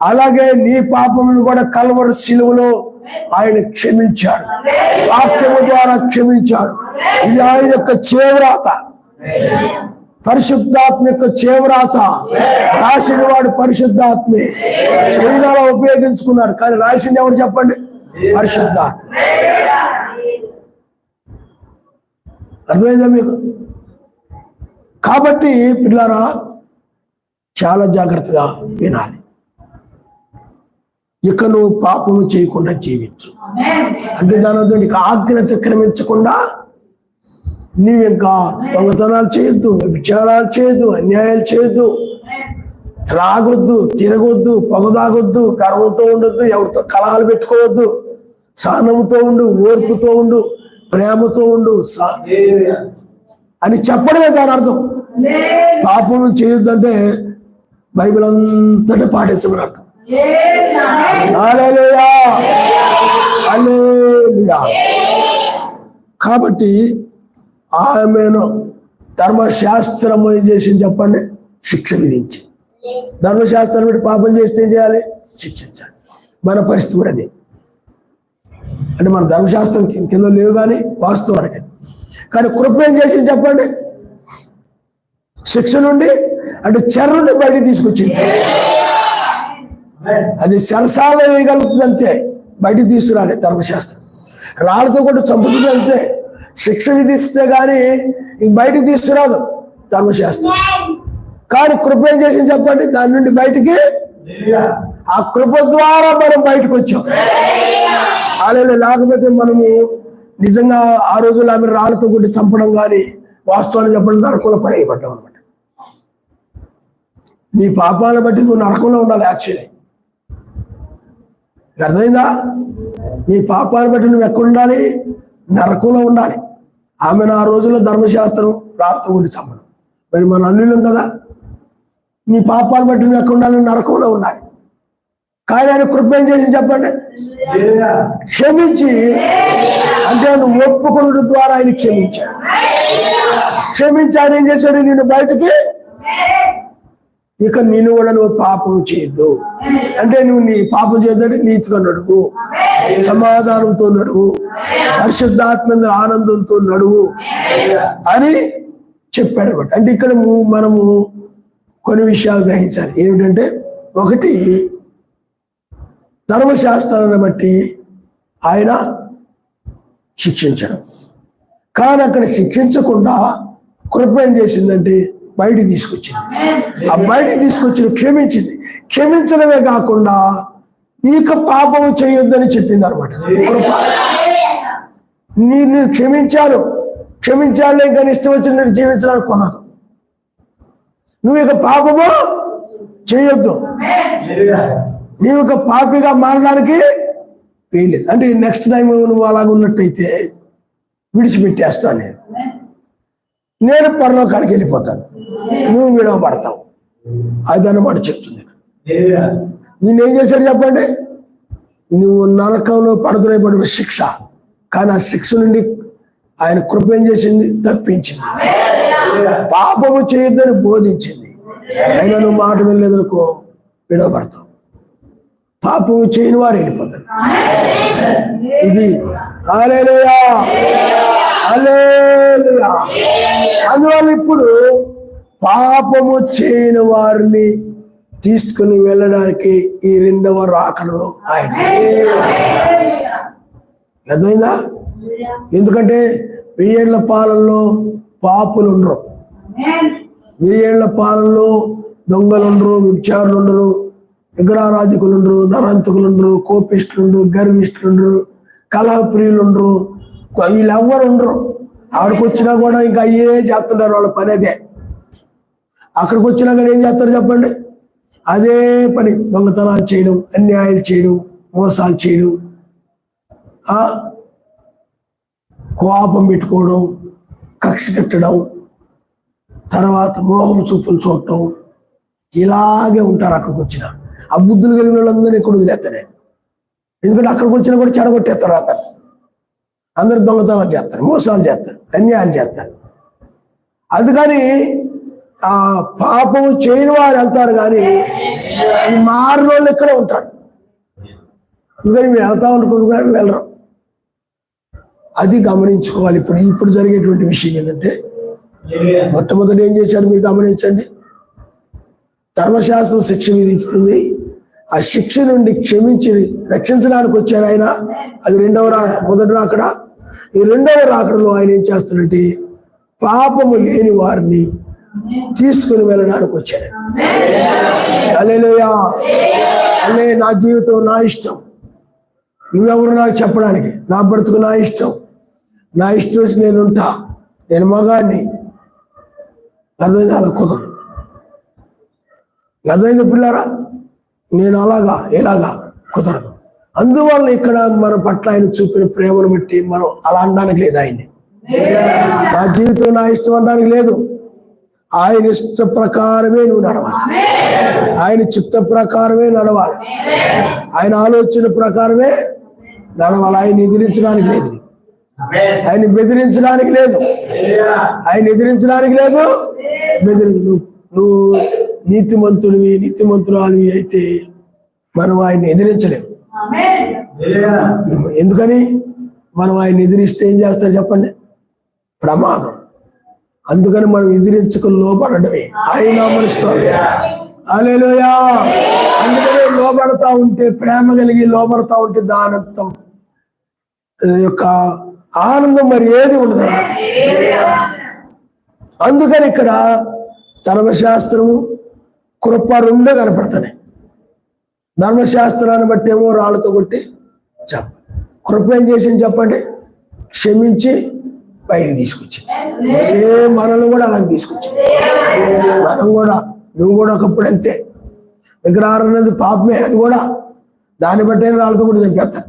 అలాగే నీ పాపమును కూడా కల్వరి శిలువలో ఆయన క్షమించాడు, వాక్యము ద్వారా క్షమించాడు. ఇది ఆయన యొక్క చేవ్రాత, పరిశుద్ధాత్మ యొక్క చేవ్రాత. రాసిన వాడు పరిశుద్ధాత్మే, శరీరాలు ఉపయోగించుకున్నాడు, కానీ రాసింది ఎవరు చెప్పండి? పరిశుద్ధాత్మ. అర్థమైందా మీకు? కాబట్టి పిల్లారా చాలా జాగ్రత్తగా వినాలి. ఇక నువ్వు పాపము చేయకుండా జీవించు అంటే దాని అర్థం నీకు ఆజ్ఞ అతిక్రమించకుండా నీవు ఇంకా దొంగతనాలు చేయొద్దు, విచారాలు చేయొద్దు, అన్యాయాలు చేయొద్దు, త్రాగొద్దు, తిరగొద్దు, పొగ తాగొద్దు, గర్వంతో ఉండొద్దు, ఎవరితో కలహాలు పెట్టుకోవద్దు, సహనంతో ఉండు, ఓర్పుతో ఉండు, ప్రేమతో ఉండు అని చెప్పడమే దాని అర్థం. పాపం చేయొద్దంటే బైబిల్ అంతటా పాటించమని అర్థం. హల్లెలూయా, హల్లెలూయా. కాబట్టి ఆమెను ధర్మశాస్త్రము ఏం చేసింది చెప్పండి? శిక్ష విధించి. ధర్మశాస్త్రం పెట్టి పాపం చేస్తే ఏం చేయాలి? శిక్షించాలి. మన పరిస్థితి కూడా అదే. అంటే మన ధర్మశాస్త్రం కింద లేవు కానీ వాస్తవానికి. కానీ కృప ఏం చేసింది చెప్పండి? శిక్ష నుండి అంటే చెర నుండి బయటికి తీసుకొచ్చింది. అది చెరసాల వేయగలుగుతుంది అంతే, బయటికి తీసుకురాలి ధర్మశాస్త్రం. రాళ్ళతో కూడా చంపుతుంది అంతే, శిక్ష విధిస్తే కానీ ఇంక బయటికి తీసుకురాదు ధర్మశాస్త్రం. కానీ కృప ఏం చేసింది చెప్పండి? దాని నుండి బయటికి, ఆ కృప ద్వారా మనం బయటకు వచ్చాం. అలాగే లేకపోతే మనము నిజంగా ఆ రోజుల్లో ఆమె రాళ్ళతో కొట్టి చంపడం కానీ వాస్తవాన్ని చెప్పడం నరకంలో పని అయిపడ్డాం అనమాట. నీ పాపాలను బట్టి నువ్వు నరకంలో ఉండాలి. యాక్చువల్లీ అర్థమైందా? నీ పాపాలను బట్టి నువ్వు ఎక్కడ ఉండాలి? నరకంలో ఉండాలి. ఆమెను ఆ రోజుల్లో ధర్మశాస్త్రం రాళ్ళతో కొట్టి చంపడం. మరి మన అన్యులం కదా, నీ పాపాలను బట్టి నువ్వు ఎక్కడ ఉండాలి? నరకంలో ఉండాలి. కానీ ఆయన కృప ఏం చేసింది చెప్పండి? క్షమించి, అంటే నువ్వు ఒప్పుకున్న ద్వారా ఆయన క్షమించాడు. క్షమించి ఆయన ఏం చేశాడు? నిన్ను బయటికి, ఇక నిన్ను కూడా నువ్వు పాపం చేయొద్దు అంటే నువ్వు నీ పాపం చేయొద్దంటే నీతిగా నడువు, సమాధానంతో నడువు, పరిశుద్ధాత్మ ఆనందంతో నడువు అని చెప్పాడు అనమాట. అంటే ఇక్కడ మనము కొన్ని విషయాలు గ్రహించాలి. ఏమిటంటే, ఒకటి, ధర్మశాస్త్రాన్ని బట్టి ఆయన శిక్షించడం, కానీ అక్కడ శిక్షించకుండా కృప ఏం చేసిందంటే బయటికి తీసుకొచ్చింది. ఆ బయటికి తీసుకొచ్చి క్షమించింది. క్షమించడమే కాకుండా నీకు పాపము చేయొద్దని చెప్పింది అనమాట. కృప నేను క్షమించాలి ఇంకా ఇష్టం వచ్చినట్టు జీవించడానికి కుదరదు. నువ్వు ఇక పాపము చేయొద్దు, నీవు ఒక పాపిగా మారడానికి వీలేదు. అంటే నెక్స్ట్ టైం నువ్వు అలాగ ఉన్నట్టయితే విడిచిపెట్టేస్తాను, నేను పరలోకానికి వెళ్ళిపోతాను, నువ్వు విడవబడతావు. అదన్నమాట చెప్తుంది. నేనేం చేశాడు చెప్పండి? నువ్వు నరకంలో పడుతున్న శిక్ష, కానీ ఆ శిక్ష నుండి ఆయన కృప ఏం చేసింది? తప్పించింది. పాపము చేయొద్దని బోధించింది. అయినా నువ్వు మాట వెళ్ళలేదనుకో విడవబడతావు. పాపము చేయని వారు వెళ్ళిపోతారు. ఇది హల్లెలూయా, హల్లెలూయా. అందువల్ల ఇప్పుడు పాపము చేయని వారిని తీసుకుని వెళ్ళడానికి ఈ రెండవ రాకడలో ఆయన. అర్థమైందా? ఎందుకంటే 1000 ఏళ్ల పాలనలో పాపులు ఉండరు, 1000 ఏళ్ల పాలనలో దొంగలు ఉండరు, వ్యభిచారులు ఉండరు, విగ్రహారాధికులు ఉండరు, నరంతకులు ఉండరు, కోపిష్ఠులు ఉండరు, గర్విష్ఠులు, కలహప్రియులు ఉండరు, వీళ్ళెవ్వరు ఉండరు. ఆడికి వచ్చినా కూడా ఇంకా అయ్యే చేస్తుంటారు, వాళ్ళ పని అదే. అక్కడికి వచ్చినా కానీ ఏం చేస్తారు చెప్పండి? అదే పని, దొంగతనాలు చేయడం, అన్యాయాలు చేయడం, మోసాలు చేయడం, కోపం పెట్టుకోవడం, కక్ష కట్టడం, తర్వాత మోహం చూపులు చూడటం, ఇలాగే ఉంటారు. అక్కడికి వచ్చిన ఆ బుద్ధులు కలిగిన వాళ్ళందరినీ ఇక్కడ వదిలేస్తాడే. ఎందుకంటే అక్కడికి వచ్చినా కూడా చెడగొట్టేస్తారు. అందరు దొంగతనాలు చేస్తారు, మోసాలు చేస్తారు, అన్యాయాలు చేస్తారు. అందుకని ఆ పాపము చేయని వారు వెళ్తారు, కానీ ఈ మారిన వాళ్ళు ఇక్కడే ఉంటారు. అందుకని మీరు వెళ్తా అనుకుంటున్నారు, వెళ్ళరు. అది గమనించుకోవాలి. ఇప్పుడు జరిగేటువంటి విషయం ఏంటంటే, మొట్టమొదటి ఏం చేశారు మీరు గమనించండి. ధర్మశాస్త్రం శిక్ష విధిస్తుంది. ఆ శిక్ష నుండి క్షమించి రక్షించడానికి వచ్చాడు ఆయన. అది మొదటి రాకడ. ఈ రెండవ రాకడలో ఆయన ఏం చేస్తాడంటే, పాపము లేని వారిని తీసుకుని వెళ్ళడానికి వచ్చాడు. హల్లెలూయా. అల్లే నా జీవితం నా ఇష్టం, నువ్వెవరు నాకు చెప్పడానికి? నా బ్రతుకు నా ఇష్టం, నా ఇష్టం వచ్చి నేను ఉంటా, నేను మగాడిని. అర్థమైంది? అలా కుదరదు. అర్థమైంది పిల్లారా? నేను అలాగా ఇలాగా కుదరదు. అందువల్ల ఇక్కడ మన పట్ల ఆయన చూపిన ప్రేమను బట్టి మనం అలా అనడానికి లేదు. ఆయన్ని నా జీవితం నా ఇష్టం అనడానికి లేదు. ఆయన ఇష్ట ప్రకారమే నువ్వు నడవాలి, ఆయన చిత్త ప్రకారమే నడవాలి, ఆయన ఆలోచన ప్రకారమే నడవాలి. ఆయన ఎదిరించడానికి లేదు, ఆయన బెదిరించడానికి లేదు, ఆయన ఎదిరించడానికి లేదు, బెదిరించు. నువ్వు నీతిమంతురాలివి అయితే మనం ఆయన్ని ఎదిరించలేము. ఎందుకని? మనం ఆయన ఎదిరిస్తే ఏం చేస్తారు చెప్పండి? ప్రమాదం. అందుకని మనం ఎదిరించుకుని లోబడమే ఆయన మనుషులు. హల్లెలూయా. అందుకని లోబడతా ఉంటే, ప్రేమ కలిగి లోబడతా ఉంటే దానంతం యొక్క ఆనందం మరి ఏది ఉండదు. అందుకని ఇక్కడ ధర్మశాస్త్రము కృప రెండూ కనపడుతున్నాయి. ధర్మశాస్త్రాన్ని బట్టి ఏమో రాళ్ళతో కొట్టి కృప ఏం చేసింది చెప్పండి? క్షమించి బయటికి తీసుకొచ్చి. సేమ్ మనల్ని కూడా అలాగే తీసుకొచ్చి. మనం కూడా, నువ్వు కూడా ఒకప్పుడు అంతే. విగ్రహారం అనేది పాపమే, అది కూడా దాన్ని బట్టే రాళ్ళతో కూడా చంపేస్తాను.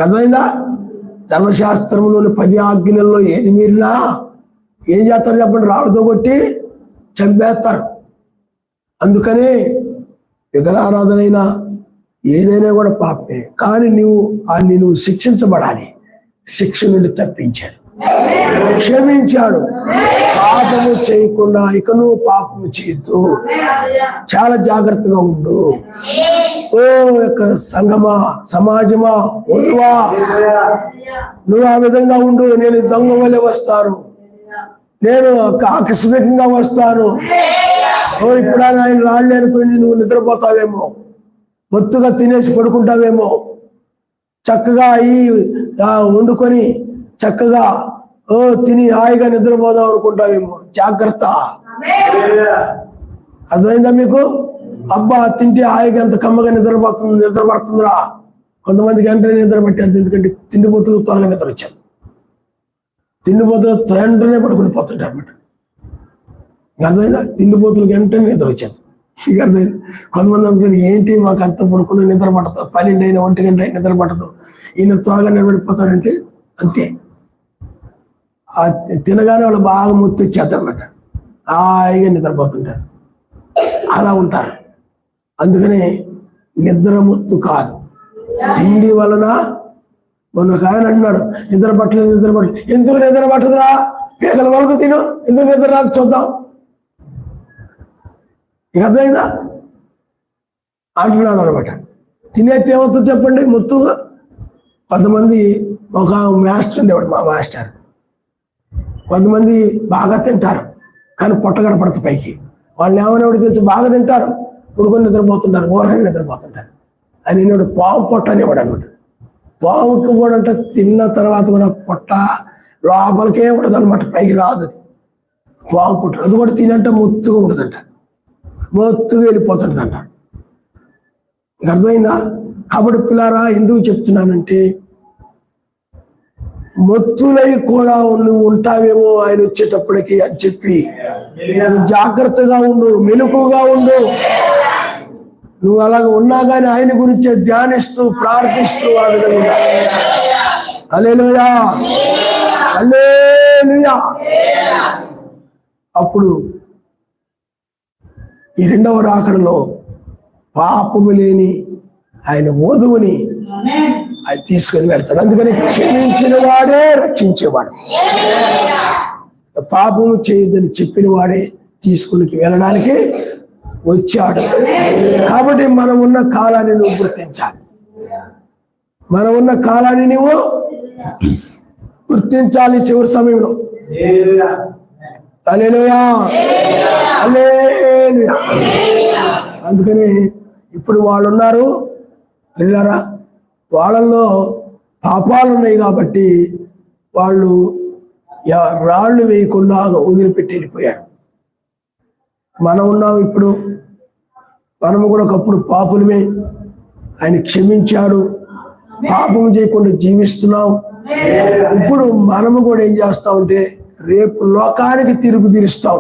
అర్థమైందా? ధర్మశాస్త్రంలోని 10 ఆజ్ఞలలో ఏది మీరినా ఏం చేస్తారు చెప్పండి? రాళ్ళతో కొట్టి చంపేస్తారు. అందుకనే విగ్రహారాధనైనా ఏదైనా కూడా పాపమే. కానీ నువ్వు శిక్షించబడాలి. శిక్ష నుండి తప్పించాడు, క్షమించాడు. పాపము చేయకుండా ఇక నువ్వు పాపము చేయొద్దు, చాలా జాగ్రత్తగా ఉండు. ఓ యొక్క సంఘమా, సమాజమా, వధువా, నువ్వు ఆ విధంగా ఉండు. నేను దొంగ వలె వస్తాను, నేను ఆకస్మికంగా వస్తాను. ఓ ఇప్పుడు ఆయన రాళ్ళు అనుకుని నువ్వు నిద్రపోతావేమో, మొత్తుగా తినేసి పడుకుంటావేమో, చక్కగా వండుకొని చక్కగా తిని హాయిగా నిద్రపోదాం అనుకుంటావేమో. జాగ్రత్త. అర్థమైందా మీకు? అబ్బా తింటే హాయిగా ఎంత కమ్మగా నిద్రపడుతుందిరా. కొంతమందికి వెంటనే నిద్ర పట్టేది, ఎందుకంటే తిండిపోతులు త్వరగా నిద్ర వచ్చారు. తిండిపోతులు వెంటనే పడుకుని పోతుంటారు అనమాట. అర్థమైందా? తిండిపోతులకు వెంటనే నిద్ర వచ్చేది. ఇక అర్థమైంది? కొంతమంది అనుకుంటారు, ఏంటి మాకు అంత పడుకుని నిద్ర పడదు, 12 అయినా 1 గంట అయినా నిద్ర పడదు, ఈయన త్వరగా నిలబడిపోతాడంటే అంతే. తినగానే వాళ్ళు బాగా ముత్తు ఇచ్చేస్తారనమాట, హాయిగా నిద్రపోతుంటారు. అలా ఉంటారు. అందుకనే నిద్ర ముత్తు కాదు, తిండి వలన. మొన్న ఒక ఆయన అన్నాడు, నిద్ర పట్టలేదు. ఎందుకు నిద్ర పట్టదురా? పేగల వరకు తిను, ఎందుకు నిద్ర రాదు చూద్దాం. ఇక అర్థమైందా అంటున్నాడు అనమాట. తినేస్తే ఏమవుతుంది చెప్పండి? ముత్తు. కొంతమంది, ఒక మాస్టర్ ఉండేవాడు, మా మాస్టర్. కొంతమంది బాగా తింటారు కానీ పొట్ట కనపడుతుంది పైకి. వాళ్ళు ఏమనేవాడు తెలుసు? బాగా తింటారు, పుడుకొని నిద్రపోతుంటారు, ఘోరంగా నిద్రపోతుంటారు. అని నేను పాము పొట్ట అనేవాడు అనమాట. పాముకి కూడా అంటే తిన్న తర్వాత కూడా పొట్ట లోపలికే ఉండదు అనమాట, పైకి రాదు అది. పాము పుట్ట అది కూడా తినంటే మొత్తుగా ఉంటుందంట, మొత్తుగా వెళ్ళిపోతుంటుందంట. అర్థమైందా? కాబట్టి పిల్లారా, ఎందుకు చెప్తున్నానంటే మొత్తులై కూడా నువ్వు ఉంటావేమో ఆయన వచ్చేటప్పటికి అని చెప్పి జాగ్రత్తగా ఉండు, మెలకుగా ఉండు. నువ్వు అలాగ ఉన్నా కానీ ఆయన గురించి ధ్యానిస్తూ ప్రార్థిస్తూ ఆ విధంగా హల్లెలూయా, హల్లెలూయా. అప్పుడు ఈ రెండవ రాకడలో పాపము లేని ఆయన వధువుని ఆయన తీసుకొని వెళ్తాడు. అందుకని క్షమించిన వాడే రక్షించేవాడు, పాపము చేయొద్దని చెప్పిన వాడే తీసుకుని వెళ్ళడానికి వచ్చాడు. కాబట్టి మనం ఉన్న కాలాన్ని నువ్వు గుర్తించాలి, మనం ఉన్న కాలాన్ని నువ్వు గుర్తించాలి. చివరి సమయంలో హల్లెలూయా, హల్లెలూయా. అందుకని ఇప్పుడు వాళ్ళు ఉన్నారు పిల్లరా, వాళ్ళల్లో పాపాలు ఉన్నాయి కాబట్టి వాళ్ళు రాళ్ళు వేయకుండా వదిలిపెట్టి వెళ్ళిపోయారు. మనం ఉన్నాం ఇప్పుడు, మనము కూడా ఒకప్పుడు పాపులమే, ఆయన క్షమించాడు, పాపం చేయకుండా జీవిస్తున్నాం. ఇప్పుడు మనము కూడా ఏం చేస్తామంటే రేపు లోకానికి తీర్పు తీరుస్తాం.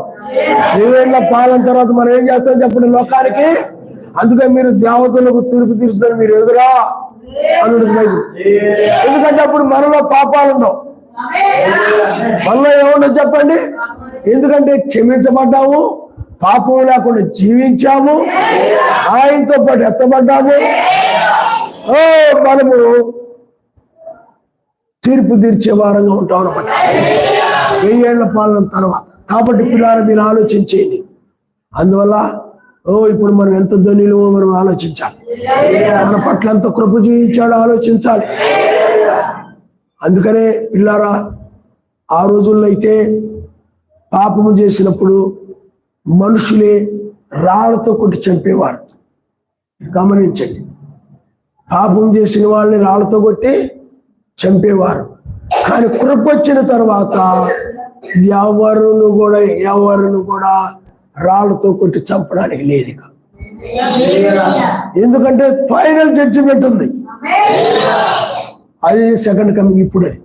2000 పాలన తర్వాత మనం ఏం చేస్తాం చెప్పండి లోకానికి. అందుకని మీరు దేవతలకు తీర్పు తీరుస్తారు, మీరు ఎదురా అన్నాడు బైబిల్. ఎందుకంటే అప్పుడు మనలో పాపాలు ఉండవు, మనలో ఏముండవు చెప్పండి. ఎందుకంటే క్షమించబడ్డాము, పాపం లేకుండా జీవించాము, ఆయనతో పాటు ఎత్తబడ్డాము. మనము తీర్పు తీర్చే వారంగా ఉంటాం అన్నమాట 1000 ఏళ్ల పాలన తర్వాత. కాబట్టి పిల్లలు మీరు ఆలోచించేయండి. అందువల్ల ఇప్పుడు మనం ఎంత ధనిలో మనం ఆలోచించాలి, మన పట్ల ఎంత కృప చేయించాడో ఆలోచించాలి. అందుకనే పిల్లారా, ఆ రోజుల్లో అయితే పాపము చేసినప్పుడు మనుషులే రాళ్లతో కొట్టి చంపేవారు. గమనించండి, పాపం చేసిన వాళ్ళని రాళ్లతో కొట్టి చంపేవారు. కానీ కృప వచ్చిన తర్వాత ఎవరును కూడా రాళ్లతో కొట్టి చంపడానికి లేదు. ఎందుకంటే ఫైనల్ జడ్జిమెంట్ ఉంది, అది సెకండ్ కమింగ్. ఇప్పుడు అది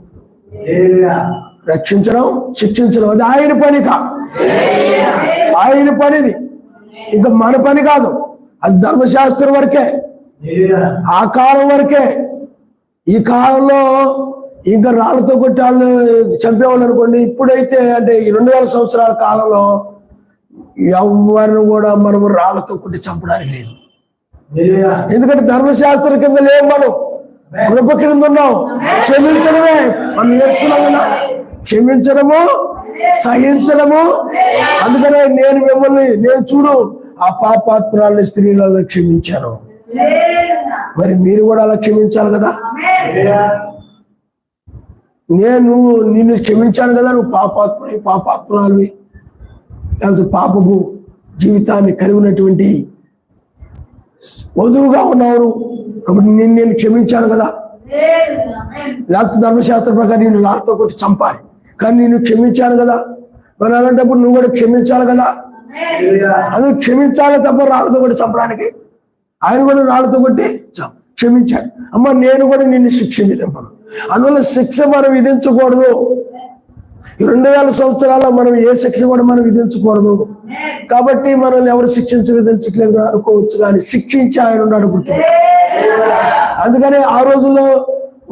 రక్షించడం, శిక్షించడం అది ఆయన పని ఆయన పనిది, ఇంకా మన పని కాదు. అది ధర్మశాస్త్రం వరకే, ఆ కాలం వరకే. ఈ కాలంలో ఇంకా రాళ్ళతో కొట్టి వాళ్ళు చంపేవాళ్ళు అనుకోండి. ఇప్పుడైతే అంటే ఈ 2000 సంవత్సరాల కాలంలో ఎవరిని కూడా మనము రాళ్ళతో కొట్టి చంపడానికి లేదు. ఎందుకంటే ధర్మశాస్త్రం కింద లేవు, మనం కృప కింద ఉన్నాం. క్షమించడమే మనం నేర్చుకున్నాం కదా, క్షమించడము, సహించడము. అందుకనే నేను చూడు ఆ పాపాత్మురాలని స్త్రీలలో క్షమించాను, మరి మీరు కూడా అలా క్షమించాలి కదా. నిన్ను క్షమించాను కదా, నువ్వు పాపాత్మురాలివి, లేకపోతే పాపపు జీవితాన్ని కలిగినటువంటి వధువుగా ఉన్నావు, కాబట్టి నేను క్షమించాను కదా. లేకపోతే ధర్మశాస్త్ర ప్రకారం నేను రాళ్ళతో కొట్టి చంపాలి, కానీ నేను క్షమించాను కదా. మరి అలాంటప్పుడు నువ్వు కూడా క్షమించాలి కదా. అందుకు క్షమించాలి తప్ప రాళ్ళతో కొట్టి చంపడానికి. ఆయన కూడా రాళ్ళతో కొట్టి క్షమించాడు. అమ్మ నేను కూడా నిన్ను శిక్ష విధింపను. అందువల్ల శిక్ష మనం విధించకూడదు. 2000 సంవత్సరాల్లో మనం ఏ శిక్ష కూడా మనం విధించకూడదు. కాబట్టి మనల్ని ఎవరు విధించట్లేదు అనుకోవచ్చు, కానీ శిక్షించి ఆయన ఉన్నాడు గుర్తుపెట్టు. అందుకనే ఆ రోజుల్లో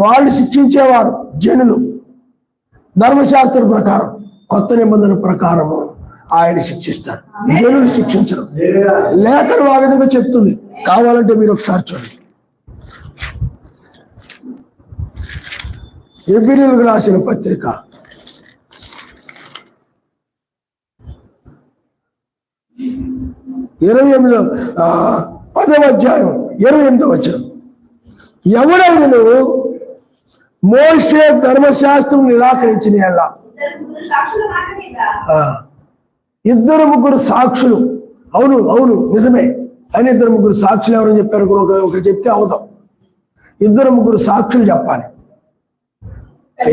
వాళ్ళు శిక్షించేవారు జనులు ధర్మశాస్త్రం ప్రకారం, కొత్త నిబంధన ప్రకారము ఆయన శిక్షిస్తారు, జనులు శిక్షించరు. లేఖనం ఆ విధంగా చెప్తుంది. కావాలంటే మీరు ఒకసారి చూడండి, ఎబ్రీయులకు రాసిన పత్రిక 10వ అధ్యాయం 28వ వచనం. ఎవరైనా మోషే ధర్మశాస్త్రం నిరాకరించిన యెడల 2-3 సాక్షులు, అవును నిజమే అని 2-3 సాక్షులు ఎవరని చెప్పారు, ఒకరు చెప్తే అవుదాం. 2 3 సాక్షులు చెప్పాలి.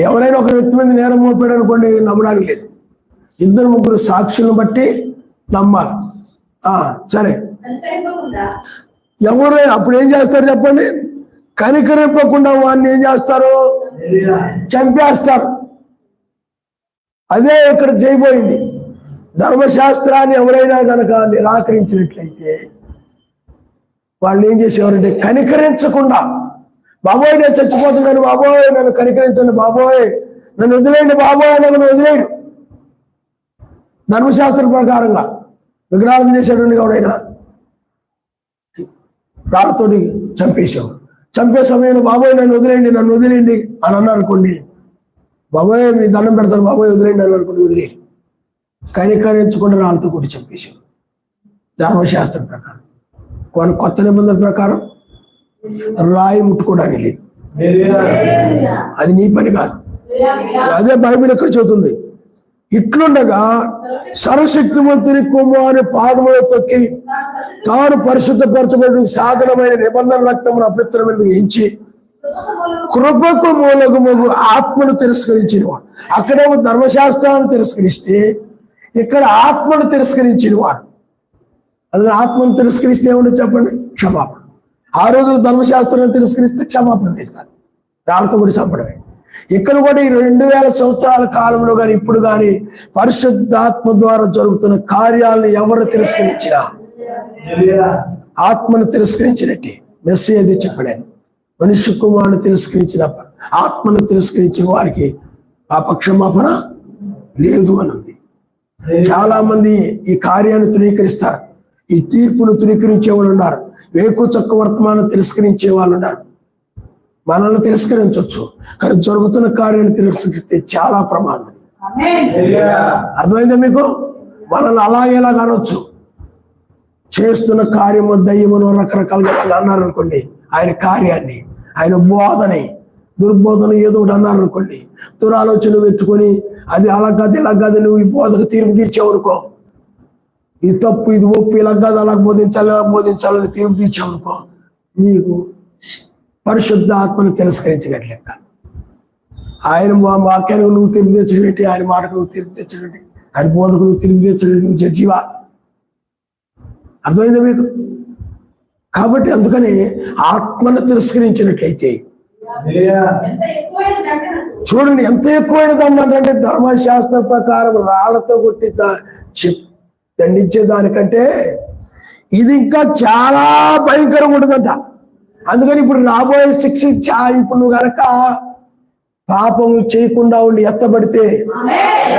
ఎవరైనా ఒక వ్యక్తి మీద నేరం మోపాడు అనుకోండి, నమ్మడానికి లేదు. 2 3 సాక్షులను బట్టి నమ్మాలి. సరే, ఎవరు అప్పుడు ఏం చేస్తారు చెప్పండి? కనికరింపకుండా వాడిని ఏం చేస్తారు? చంపేస్తారు. అదే ఇక్కడ చేయబోయింది. ధర్మశాస్త్రాన్ని ఎవరైనా కనుక నిరాకరించినట్లయితే వాళ్ళు ఏం చేసేవారంటే కనికరించకుండా, బాబోయ్ నేను చచ్చిపోతున్నాను, బాబోయ్ నన్ను కనికరించండి, బాబోయ్ నన్ను వదిలేయండి, బాబోయ్ నన్ను వదిలేయడు. ధర్మశాస్త్రం ప్రకారంగా విగ్రహాలను చేసేటువంటి ఎవడైనా రాళ్ళతోటి చంపేసేవాడు. చంపే సమయంలో బాబోయ్ నన్ను వదిలేయండి అని అన్నారు అనుకోండి, బాబోయ్ మీ దండం పెడతాను, బాబోయ్ వదిలేయండి అని అనుకోండి, వదిలేయండి. కనికరించకుండా రాళ్ళతో కొట్టి చంపేసేవాడు ధర్మశాస్త్రం ప్రకారం. కొత్త నిబంధన ప్రకారం రాయి ముట్టుకోవడానికి లేదు. అది నీ పని కాదు. అదే బైబిల్ ఎక్కడ చెబుతుంది. ఇట్లుండగా సర్వశక్తిమంతుని కుమారుని పాదములో తొక్కి తాను పరిశుద్ధపరచబడి సాధనమైన నిబంధన రక్తమును అపవిత్రమైన ఎంచి కృపకు మూలగు ఆత్మను తిరస్కరించిన వాడు. అక్కడేమో ధర్మశాస్త్రాన్ని తిరస్కరిస్తే ఇక్కడ ఆత్మను తిరస్కరించిన వాడు. అది ఆత్మను తిరస్కరిస్తే ఏముండదు చెప్పండి? క్షమాపణ. ఆ రోజులు ధర్మశాస్త్రాన్ని తిరస్కరిస్తే క్షమాపణ లేదు కాదు, రాళ్ళతో కూడా చంపడమే. ఇక్కడ కూడా ఈ 2000 సంవత్సరాల కాలంలో కానీ ఇప్పుడు కానీ పరిశుద్ధాత్మ ద్వారా జరుగుతున్న కార్యాలను ఎవరు తిరస్కరించినా ఆత్మను తిరస్కరించినట్టే. మెస్సేజ్ అది చెప్పాడు. మనుష్య కుమారుని తిరస్కరించిన ఆత్మను తిరస్కరించిన వారికి పాపక్షమాపణ లేదు అన్నది. చాలా మంది ఈ కార్యాన్ని తృణీకరిస్తారు. ఈ తీర్పును తృణీకరించే వాళ్ళు ఉన్నారు. వేకు చక్క వర్తమానం తిరస్కరించే వాళ్ళు ఉన్నారు. మనల్ని తిరస్కరించవచ్చు, కానీ జరుగుతున్న కార్యాన్ని తిరస్కరిస్తే చాలా ప్రమాదం. అర్థమైందా మీకు? మనల్ని అలాగేలా అనొచ్చు. చేస్తున్న కార్యము దయ్యమును రకరకాలుగా అన్నారు అనుకోండి, ఆయన కార్యాన్ని, ఆయన బోధని, దుర్బోధన ఏదో ఒకటి అన్నారు అనుకోండి, దురాలోచన పెట్టుకొని అది అలా కాదు ఇలా కాదు, నువ్వు ఈ బోధకు తీర్పు తీర్చావు అనుకో, ఇది తప్పు ఇది ఒప్పు, ఇలా కాదు అలా బోధించాలని తీర్పు తీర్చావు అనుకో, నీకు పరిశుద్ధ ఆత్మను తిరస్కరించినట్లు లెక్క. ఆయన వాక్యానికి నువ్వు తీర్పు తెచ్చినట్టు, ఆయన మాటకు నువ్వు తీర్పు తెచ్చినట్టు, ఆయన బోధకు నువ్వు తీర్పు తెచ్చినట్టు, నువ్వు జడ్జివా? అర్థమైందా మీకు? కాబట్టి అందుకని ఆత్మను తిరస్కరించినట్లయితే చూడండి ఎంత ఎక్కువైన దండంటే ధర్మశాస్త్ర ప్రకారం రాళ్లతో కొట్టి దండించే దానికంటే ఇది ఇంకా చాలా భయంకరంగా ఉంటుందంట. అందుకని ఇప్పుడు రాబోయే శిక్ష ఇప్పుడు నువ్వు కనుక పాపము చేయకుండా ఉండి ఎత్తబడితే,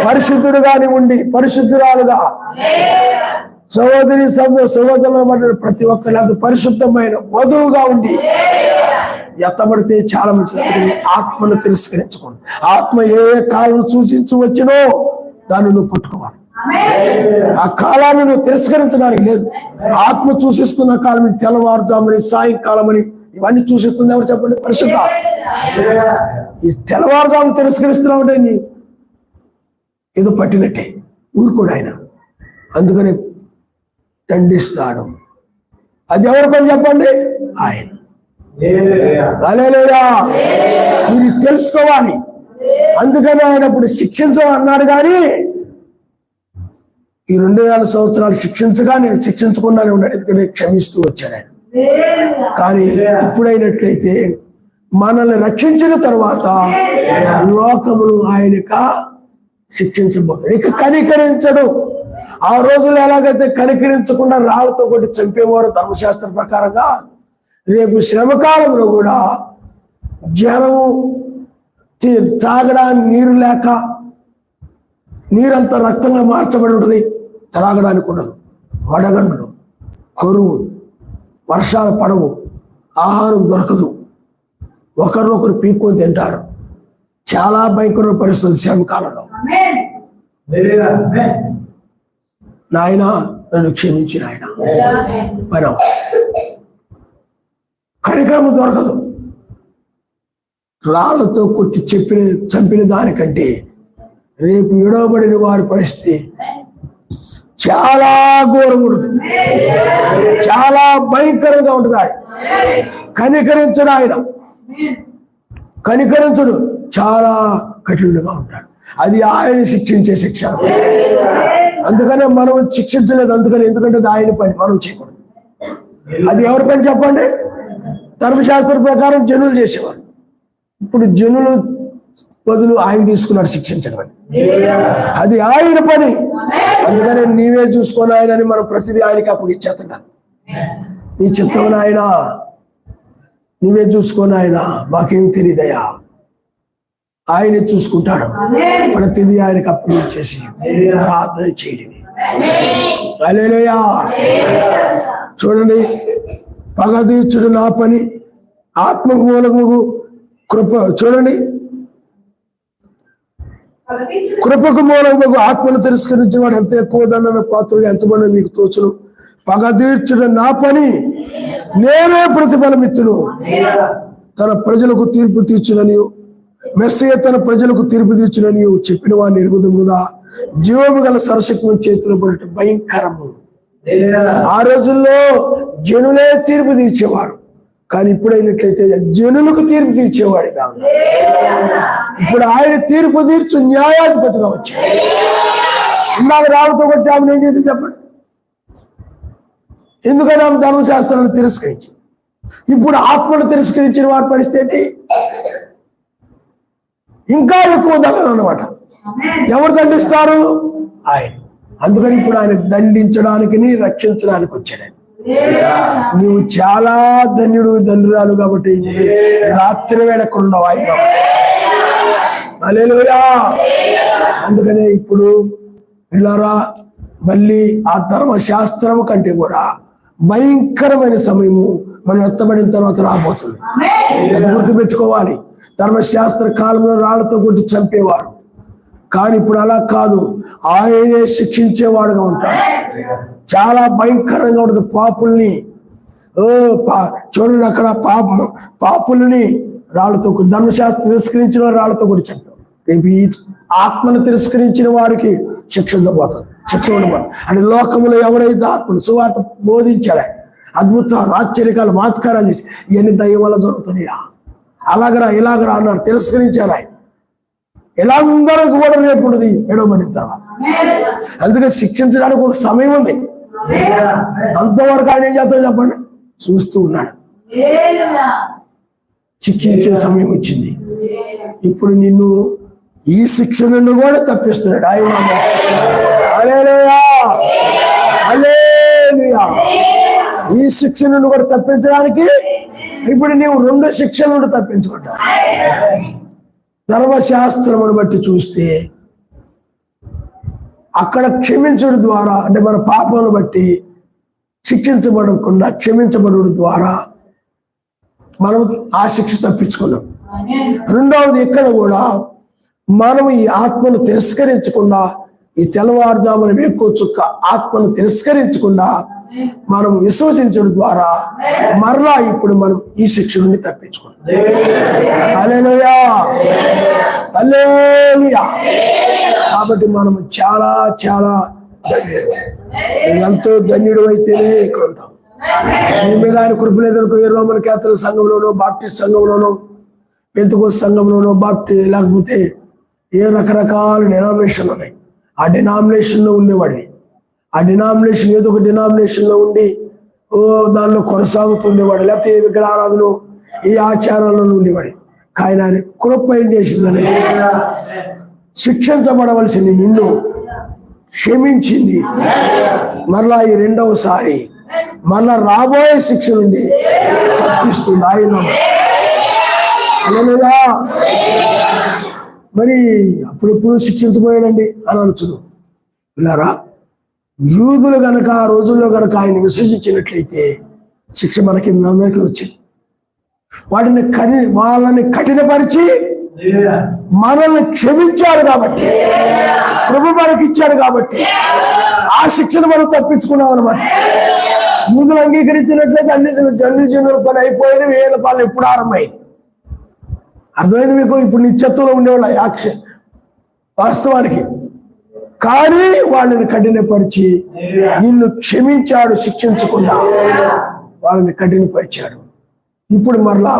పరిశుద్ధుడుగాని ఉండి పరిశుద్ధురాలుగా సహోదరులు ప్రతి ఒక్కరు పరిశుద్ధమైన వధువుగా ఉండి ఎత్తబడితే చాలా మంచిది. ఆత్మను తిరస్కరించుకోండి. ఆత్మ ఏ కాలం సూచించవచ్చునో దాన్ని నువ్వు పట్టుకోవాలి. ఆ కాలాన్ని నువ్వు తిరస్కరించడానికి లేదు. ఆత్మ సూచిస్తున్న కాలం ఇది, తెల్లవారుజామని సాయంకాలం అని ఇవన్నీ సూచిస్తుంది. ఎవరు చెప్పండి? పరిశుద్ధ. ఈ తెల్లవారుజాము తిరస్కరిస్తున్నావు అంటే నీ ఏదో పట్టినట్టే. ఊరుకోడు ఆయన. అందుకని దండిస్తాడు. అది ఎవరి పని చెప్పండి? ఆయన. హల్లెలూయా. మీరు తెలుసుకోవాలి. అందుకని ఆయన ఇప్పుడు శిక్షించమన్నాడు. కానీ ఈ 2000 సంవత్సరాలు శిక్షించకుండానే ఉన్నాడు. ఎందుకంటే క్షమిస్తూ వచ్చాడు ఆయన. కానీ ఇప్పుడైనట్లయితే మనల్ని రక్షించిన తర్వాత లోకమును ఆయనక శిక్షించబోతాడు. ఇక కనికరించడు. ఆ రోజుల్లో ఎలాగైతే కనికరించకుండా రాళ్లతో కొట్టి చంపేవారు ధర్మశాస్త్ర ప్రకారంగా, రేపు శ్రమకాలంలో కూడా జనము త్రాగడానికి నీరు లేక నీరంతా రక్తంగా మార్చబడి ఉంటుంది, త్రాగడానికి ఉండదు. వడగండ్లు, కరువు, వర్షాలు పడవు, ఆహారం దొరకదు, ఒకరినొకరు పీక్కొని తింటారు. చాలా భయంకర పరిస్థితులు శ్రమకాలంలో. నాయన నన్ను క్షమించిన ఆయన మనం కనికరము దొరకదు. రాళ్లతో కొట్టి చంపిన దానికంటే రేపు విడవబడిన వారి పరిస్థితి చాలా ఘోరంగా ఉంటుంది, చాలా భయంకరంగా ఉంటుంది. ఆయన కనికరించడు. ఆయన కనికరించడు, చాలా కఠినంగా ఉంటాడు. అది ఆయన శిక్షించే శిక్ష. అందుకనే మనం శిక్షించలేదు. ఎందుకంటే అది ఆయన పని, మనం చేయకూడదు. అది ఎవరి పని చెప్పండి? ధర్మశాస్త్రం ప్రకారం జనులు చేసేవారు. ఇప్పుడు జనులు బదులు ఆయన తీసుకున్నాడు శిక్షించడం అని. అది ఆయన పని. అందుకనే నీవే చూసుకొని ఆయన అని మనం ప్రతిదీ ఆయనకి అప్పగిచ్చేస్తున్నాను. నీ చిత్తం ఆయన, నువ్వే చూసుకొని ఆయన, మాకేం తెలియదయా, ఆయనే చూసుకుంటాడు. ప్రతిదీ ఆయనకు అప్పగించేసి ప్రార్థన చేయడమే. హల్లెలూయా. చూడండి, పగ తీర్చుడు నా పని, ఆత్మకు మూలము కృప. చూడండి, కృపకు మూలము ఆత్మను తిరస్కరించేవాడు ఎంత ఎక్కువ దండన పాత్రగా ఎంతమంది మీకు తోచును. పగ తీర్చుడు నా పని, నేనే ప్రతిఫలమిత్తును. తన ప్రజలకు తీర్పు తీర్చునని, మెస్సయ్య తన ప్రజలకు తీర్పు తీర్చునని చెప్పిన వాడిని ఎరుగుదాం కదా. జీవము గల సరశక్తి చేతిలో పడటం భయంకరము. ఆ రోజుల్లో జనులే తీర్పు తీర్చేవారు, కానీ ఇప్పుడైనట్లయితే జనులకు తీర్పు తీర్చేవాడిగా ఉన్నారు. ఇప్పుడు ఆయన తీర్పు తీర్చు న్యాయాధిపతిగా వచ్చాడు. ఇందాక రాళ్ళతో కొట్టి ఆమెను ఏం చేసి చెప్పండి? ఎందుకని ఆమె ధర్మశాస్త్రాన్ని తిరస్కరించి, ఇప్పుడు ఆత్మను తిరస్కరించిన వారి పరిస్థితి ఇంకా ఎక్కువ దండన అన్నమాట. ఎవరు దండిస్తారు? ఆయన. అందుకని ఇప్పుడు ఆయన దండించడానికి, రక్షించడానికి వచ్చాడు. నువ్వు చాలా ధన్యుడు, ధన్యురాలు కాబట్టి రాత్రి వేళ ఎక్కడ ఉండవు ఆయన. హల్లెలూయా. అందుకనే ఇప్పుడు పిల్లరా, మళ్ళీ ఆ ధర్మశాస్త్రము కంటే కూడా భయంకరమైన సమయము మనం ఎత్తబడిన తర్వాత రాబోతుంది. అది గుర్తుపెట్టుకోవాలి. ధర్మశాస్త్ర కాలంలో రాళ్లతో కొట్టి చంపేవారు, కానీ ఇప్పుడు అలా కాదు. ఆయనే శిక్షించేవాడుగా ఉంటాడు. చాలా భయంకరంగా ఉంటుంది. పాపుల్ని చూడండి, అక్కడ పాపుల్ని రాళ్లతో, ధర్మశాస్త్రం తిరస్కరించిన రాళ్లతో కూడా చంపారు. రేపు ఈ ఆత్మను తిరస్కరించిన వారికి శిక్ష ఉండబోతుంది. అంటే లోకంలో ఎవరైతే ఆత్మను సువార్త బోధించాడు, అద్భుతాలు, ఆశ్చర్యకాలు, మాత్కారాలు చేసి ఇవన్నీ దయ్యం వల్ల జరుగుతున్నాయా, అలాగరా ఇలాగరా అన్నారు, తిరస్కరించారు ఆయన. ఎలాందరూ కూడా రేపు ఉండదు ఎడవబడిన తర్వాత. అందుకే శిక్షించడానికి ఒక సమయం ఉంది. అంతవరకు ఆయన ఏం చేస్తాడు చెప్పండి? చూస్తూ ఉన్నాడు. శిక్షించే సమయం వచ్చింది. ఇప్పుడు నిన్ను ఈ శిక్ష నుండి కూడా తప్పిస్తున్నాడు ఆయన. హల్లెలూయా, హల్లెలూయా. ఈ శిక్ష నుండి కూడా తప్పించడానికి ఇప్పుడు నీవు 2 శిక్షల నుండి తప్పించుకుంటావు. ధర్మశాస్త్రమును బట్టి చూస్తే అక్కడ క్షమించడం ద్వారా, అంటే మన పాపమును బట్టి శిక్షించబడకుండా క్షమించబడడం ద్వారా మనం ఆ శిక్ష తప్పించుకున్నాం. రెండవది, ఇక్కడ కూడా మనం ఈ ఆత్మను తిరస్కరించకుండా, ఈ తెల్లవారుజామున వేకువ చుక్క ఆత్మను తిరస్కరించకుండా మనం విశ్వసించడం ద్వారా మరలా ఇప్పుడు మనం ఈ శిక్ష నుండి తప్పించుకున్నాం. హల్లెలూయా, హల్లెలూయా. కాబట్టి మనం చాలా చాలా ధన్యుడు. ఎంతో ధన్యుడు అయితేనే ఇక్కడ ఉంటాం. నీ మీద ఆయన కృప లేదనుకో, ఏ రోమన్ క్యాథలిక్ సంఘంలోనో, బాప్టిస్ట్ సంఘంలోనో, పెంతెకోస్తు సంఘంలోనో, లేకపోతే ఏ రకరకాల డినామినేషన్లు ఉన్నాయి. ఆ డినామినేషన్లో ఉండేవాడివి. ఆ డినామినేషన్ ఏదో ఒక డినామినేషన్లో ఉండి దానిలో కొనసాగుతుండేవాడు, లేకపోతే ఏ విగ్రహారాధనలో, ఏ ఆచారాలలో ఉండేవాడు. కానీ ఆయన కృప ఏం చేసిందని, శిక్షించబడవలసింది నిన్ను క్షమించింది. మరలా ఈ రెండవసారి మరలా రాబోయే శిక్ష నుండి తప్పిస్తుంది ఆయన. హల్లెలూయా. మరి అప్పుడెప్పుడు శిక్షించబోయాడండి అని అనుచును. పిల్లారా, యూదులు గనక ఆ రోజుల్లో గనక ఆయన విశ్వసించినట్లయితే శిక్ష మనకి అందరికీ వచ్చింది. వాళ్ళని కఠినపరిచి మనల్ని క్షమించాడు కాబట్టి, ప్రభు మనకి ఇచ్చాడు కాబట్టి ఆ శిక్షను మనం తప్పించుకున్నాం అనమాట. యూదులు అంగీకరించినట్లయితే అన్ని జనుల పని అయిపోయేది, వేల పాలన ఎప్పుడు ఆరంభమైంది. అర్థమైంది మీకు? ఇప్పుడు నిత్యత్వంలో ఉండేవాళ్ళు వాస్తవానికి. కానీ వాళ్ళని కఠినపరిచి నిన్ను క్షమించాడు, శిక్షించకుండా వాళ్ళని కఠినపరిచాడు. ఇప్పుడు మరలా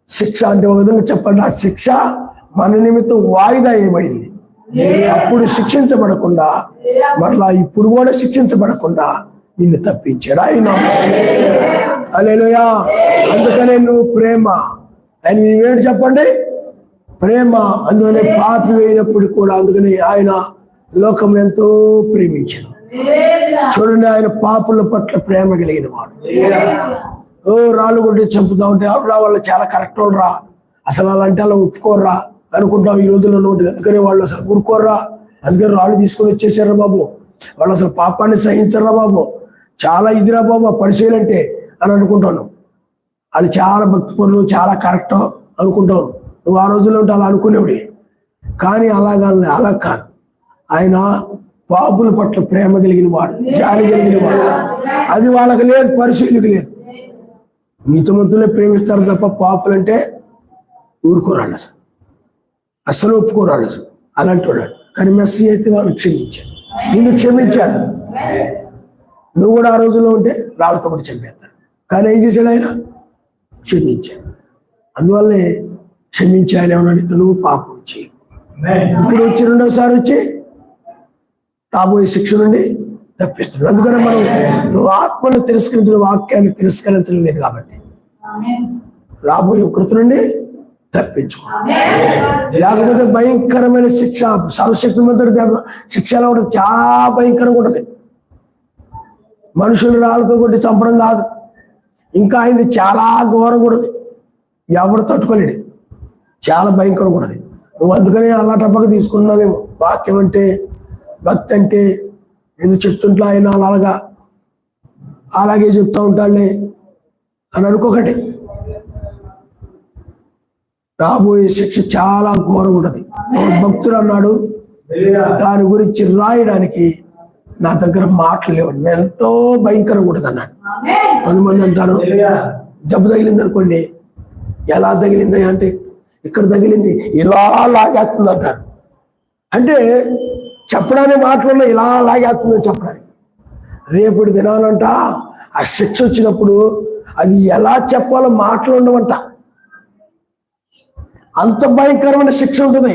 శిక్ష అంటే ఒక విధంగా చెప్పండి, ఆ శిక్ష మన నిమిత్తం వాయిదా వేయబడింది. అప్పుడు శిక్షించబడకుండా మరలా ఇప్పుడు కూడా శిక్షించబడకుండా నిన్ను తప్పించాడు ఆయన. హల్లెలూయా. అందుకనే నువ్వు ప్రేమ ఆయన నీవేంటి చెప్పండి, ప్రేమ. అందుకనే పాపి అయినప్పుడు కూడా అందుకని ఆయన లోకం ఎంతో ప్రేమించాడు. చూడండి, ఆయన పాపుల పట్ల ప్రేమ కలిగిన వాడు. రాళ్ళు కొట్టి చంపుతా ఉంటే రా వాళ్ళు చాలా కరెక్ట్ రా, అసలు అలాంటి అలా ఒప్పుకోర్రా అనుకుంటాం ఈ రోజుల్లో నోటి. అందుకని వాళ్ళు అసలు ఊరుకోర్రా, అందుకని రాళ్ళు తీసుకొని వచ్చేసారా బాబు, వాళ్ళు అసలు పాపాన్ని సహించరా బాబు, చాలా ఇదిరా బాబు పరిశీలంటే అని అనుకుంటాను. వాళ్ళు చాలా భక్తి పనులు, చాలా కరెక్ట్ అనుకుంటాను. నువ్వు ఆ రోజుల్లో ఉంటే అలా అనుకునేవాడి. కానీ అలా కాదు. ఆయన పాపుల పట్ల ప్రేమ కలిగిన వాడు, జాలి కలిగిన వాడు. అది వాళ్ళకి లేదు, పరిశీలికి లేదు. నీతిమంతులే ప్రేమిస్తారు తప్ప పాపులంటే ఊరుకోరాళ్ళు, అసలు ఒప్పుకోరాళ్ళు, అలాంటి వాడు. కానీ మెస్సీ అయితే వాళ్ళు క్షమించాడు, నిన్ను క్షమించాడు. నువ్వు కూడా ఆ రోజుల్లో ఉంటే రాళ్ళతో కూడా చంపేస్తాడు. కానీ ఏం చేశాడు ఆయన? క్షమించాడు. అందువల్లే క్షమించి ఆయన ఏమన్నాడు, నువ్వు పాపం చేయి. ఇప్పుడు వచ్చి రెండోసారి వచ్చి రాబోయే శిక్ష నుండి తప్పిస్తున్నాడు. అందుకని మనం నువ్వు ఆత్మను తిరస్కరించిన వాక్యాన్ని తిరస్కరించడం లేదు కాబట్టి రాబోయే కృత నుండి తప్పించుకో. లేకపోతే భయంకరమైన శిక్ష, సర్వశక్తిమంతుడి శిక్ష ఎలా ఉంటుంది? చాలా భయంకరంగా ఉంటుంది. మనుషులు రాళ్ళతో కొట్టి చంపడం కాదు, ఇంకా అయింది చాలా ఘోరంగా ఉంటుంది. ఎవరు తట్టుకోలేడు, చాలా భయంకరంగా ఉంటుంది. నువ్వు అందుకని అల్లాటప్పగా తీసుకున్నావేమో. వాక్యం అంటే, భక్తి అంటే ఎందుకు చెప్తుంటా ఆయన అలాగే చెప్తా ఉంటాడులే అని అనుకోకండి. రాబోయే శిక్ష చాలా ఘోరంగా ఉంటుంది. భక్తుడు అన్నాడు, దాని గురించి రాయడానికి నా దగ్గర మాటలు లేవు, ఎంతో భయంకరంగా ఉంటుంది అన్నాడు. కొంతమంది అంటారు దెబ్బ తగిలింది అనుకోండి, ఎలా తగిలింది అంటే ఇక్కడ తగిలింది ఇలా లాగేస్తుంది అంటారు. అంటే చెప్పడానికి మాటలలో ఇలా లాగేస్తుందని చెప్పడానికి. రేపటి దినాలంట ఆ శిక్ష వచ్చినప్పుడు అది ఎలా చెప్పాలో మాటలు ఉండవంట. అంత భయంకరమైన శిక్ష ఉంటుంది.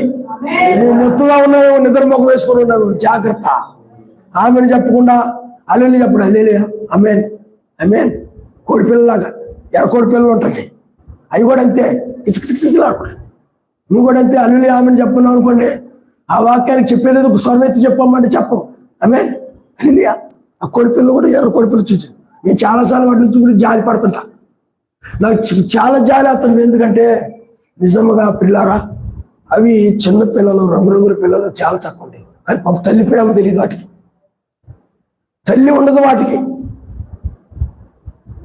నువ్వు మొత్తుగా ఉన్నావు, నిద్ర మొక్క వేసుకుని ఉన్నావు, జాగ్రత్త. ఆమెను చెప్పకుండా అల్లెల్లి చెప్పడు, అల్లెలియా అమేన్ అమేన్. కోడిపిల్లలాగా ఎర్ర కోడిపిల్లలు ఉంటాయి, అవి కూడా అంతే కిచకిచకిచలాడుకుంటాయి. నువ్వు కూడా అంతే అల్లులి ఆమెను చెప్పుకున్నావు అనుకోండి, ఆ వాక్యానికి చెప్పేది ఒక స్వరమెత్తి చెప్పమంటే చెప్పవు అమేన్ అల్లులియా. ఆ కోడిపిల్లలు కూడా ఎర్ర కోడిపిల్లలు చూసి నేను చాలాసార్లు వాటి నుంచి కూడా జాలి పడుతుంటా. నాకు చాలా జాలి అవుతుంది. ఎందుకంటే నిజంగా పిల్లారా, అవి చిన్న పిల్లలు, రంగురంగుల పిల్లలు చాలా చక్కగా ఉంటాయి. కానీ పాప తల్లి ప్రేమ తెలియదు వాటికి, తల్లి ఉండదు వాటికి.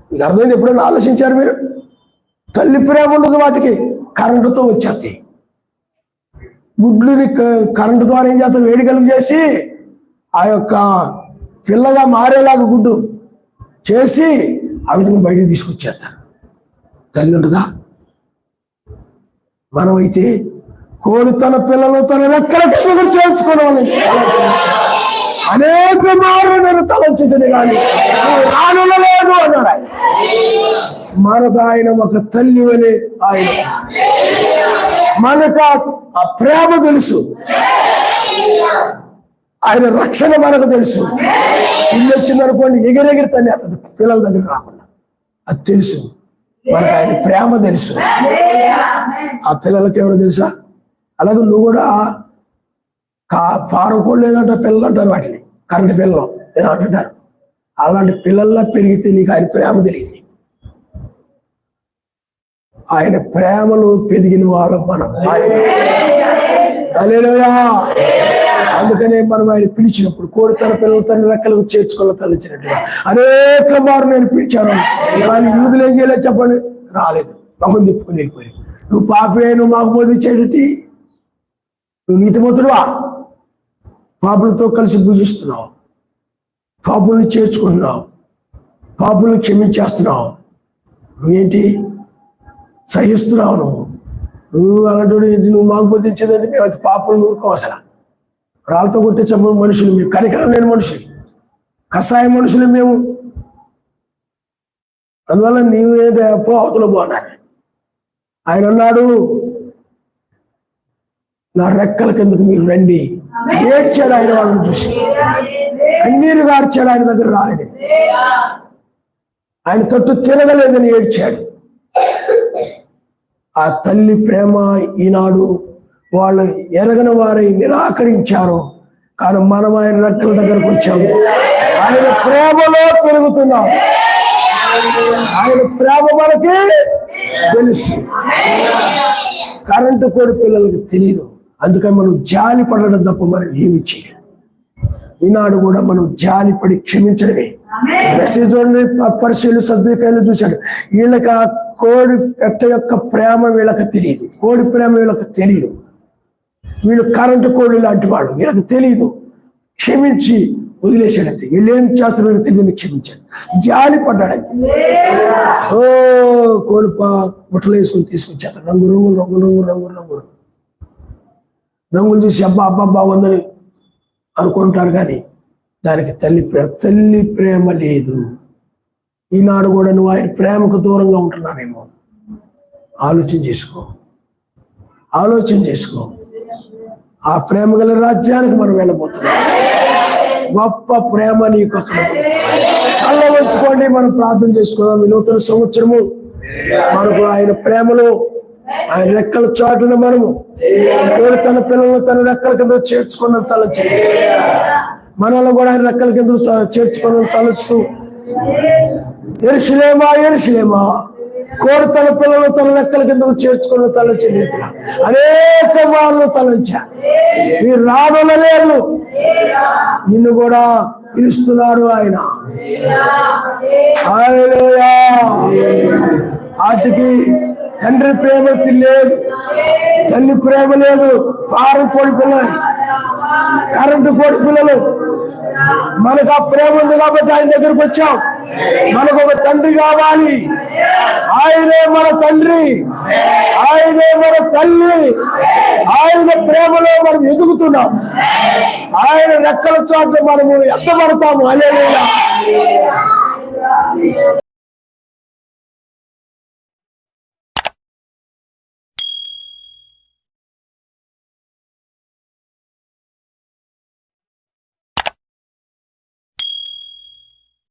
మీకు అర్థమైంది? ఎప్పుడైనా ఆలోచించారు మీరు? తల్లి ప్రేమ ఉండదు వాటికి. కరెంటుతో వచ్చేస్తాయి గుడ్లుని. కరెంటు ద్వారా ఏం చేస్తారు? వేడి కలుగు చేసి ఆ యొక్క పిల్లగా మారేలాగా గుడ్డు చేసి ఆ విధంగా బయటకు తీసుకొచ్చేస్తారు. తల్లి ఉంటుందా? మనమైతే కోడి తన పిల్లలు తన రెక్కల కింద చేర్చుకోవాలి. అనేక మార్లు నేను తలంచుతుంది కానీ రానులేదు అన్నాడు ఆయన. మనకు ఆయన ఒక తల్లి వలె ఆయన. మనకు ఆ ప్రేమ తెలుసు, ఆయన రక్షణ మనకు తెలుసు. ఇల్లు వచ్చిందనుకోండి ఎగిరెగిరి తల్లి అతను పిల్లల దగ్గర రాకుండా, అది తెలుసు. మనకు ఆయన ప్రేమ తెలుసు. ఆ పిల్లలకి ఎవరు తెలుసా? అలాగే నువ్వు కూడా ఫారం కోళ్ళు ఏదంట పిల్లలు అంటారు, వాటిని కరెంటు పిల్లలు ఏదో అంటుంటారు. అలాంటి పిల్లల్లా పెరిగితే నీకు ఆయన ప్రేమ తెలియదు. ఆయన ప్రేమలో పెరిగిన వాళ్ళం మనం. హల్లెలూయా. అందుకనే మనం ఆయన పిలిచినప్పుడు కోడి తన పిల్లలు తన రెక్కలకు చేర్చుకోవాలి తల్లించినట్టుగా అనేక మారు నేను పిలిచాను. కానీ యూదులు ఏం చేయలేదు చెప్పండి? రాలేదు, మొహం తిప్పుకుని వెళ్ళిపోయి. నువ్వు పాపే, నువ్వు మాకు బోధించేటి, నువ్వు నీతిమంతుడువా? పాపులతో కలిసి పూజిస్తున్నావు, పాపుల్ని చేర్చుకుంటున్నావు, పాపుల్ని క్షమించేస్తున్నావు. నువ్వేంటి సహిస్తున్నావు? నువ్వు అలాంటి నువ్వు మాకు బోధించేదంటే మేము అది పాపులు నూరుకోవు. అసలు రాళ్ళతో కొట్టే చంప మనుషులు మేము, కనికరం లేని మనుషులు, కషాయ మనుషులు మేము. అందువల్ల నీవేదో అవతల బాగున్నారు. ఆయన అన్నాడు, నా రెక్కల కిందకు మీరు రండి. ఏడ్చాడు ఆయన వాళ్ళని చూసి, కన్నీరు గార్చాడు, ఆయన దగ్గర రాలేదని, ఆయన తట్టు తిరగలేదని ఏడ్చాడు. ఆ తల్లి ప్రేమ ఈనాడు వాళ్ళు ఎరగని వారై నిరాకరించారు. కానీ మనం ఆయన రెక్కల దగ్గరకు వచ్చాము, ఆయన ప్రేమలో పెరుగుతున్నాం. ఆయన ప్రేమ మనకి తెలుసు, కరెంటు కోడి పిల్లలకి తెలియదు. అందుకని మనం జాలి పడడం తప్ప మనం ఏమి చేయలేం. ఈనాడు కూడా మనం జాలిపడి క్షమించడమే. మెసేజ్ పరిశీలు సద్వికాయలు చూశాడు. వీళ్ళకి ఆ కోడి పెట్ట యొక్క ప్రేమ వీళ్ళకి తెలియదు, కోడి ప్రేమ వీళ్ళకి తెలియదు. వీళ్ళు కరెంటు కోడి లాంటి వాళ్ళు, వీళ్ళకి తెలియదు. క్షమించి వదిలేసాడంతే. వీళ్ళు ఏం చేస్తున్నారో తెలియని క్షమించాడు, జాలి పడ్డాడంతే. ఓ కోడి బుట్టలు వేసుకొని తీసుకొచ్చాడు. రంగు రంగులు రంగులు రంగులు రంగులు రంగులు రంగులు చూసి అబ్బా అబ్బా బాగుందని అనుకుంటారు, కానీ దానికి తల్లి ప్రేమ లేదు. ఈనాడు కూడా నువ్వు ఆయన ప్రేమకు దూరంగా ఉంటున్నావేమో. ఆలోచన చేసుకో. ఆ ప్రేమ గల రాజ్యానికి మనం వెళ్ళబోతున్నాం. గొప్ప ప్రేమ నీకు అక్కడ. కళ్ళ ఉంచుకోండి, మనం ప్రార్థన చేసుకుందాం. ఈ నూతన సంవత్సరము మనకు ఆయన ప్రేమలో, ఆయన రెక్కల చాటున మనము తన పిల్లలను తన రెక్కల కింద చేర్చుకున్న తలచండి. మనలో కూడా ఆయన రెక్కల కింద చేర్చుకున్న తలచుతూ, యెరూషలేమా యెరూషలేమా, కోడి తన పిల్లలు తన రెక్కల కింద చేర్చుకున్న తలచండి. అనేక వాళ్ళు తలంచా, మీరు రానులేదు, నిన్ను కూడా పిలుస్తున్నాడు ఆయన. హల్లెలూయా. వాటికి తండ్రి ప్రేమ లేదు, తల్లి ప్రేమ లేదు. పారం కోడి పిల్లలు, కరెంటు కోడి పిల్లలు. మనకు ఆ ప్రేమ ఉంది కాబట్టి ఆయన దగ్గరకు వచ్చాం. మనకు ఒక తండ్రి కావాలి, ఆయనే మన తండ్రి, ఆయనే మన తల్లి. ఆయన ప్రేమలో మనం ఎదుగుతున్నాం, ఆయన రెక్కల చోట్ల మనము ఎత్తబడతాము. హల్లెలూయా.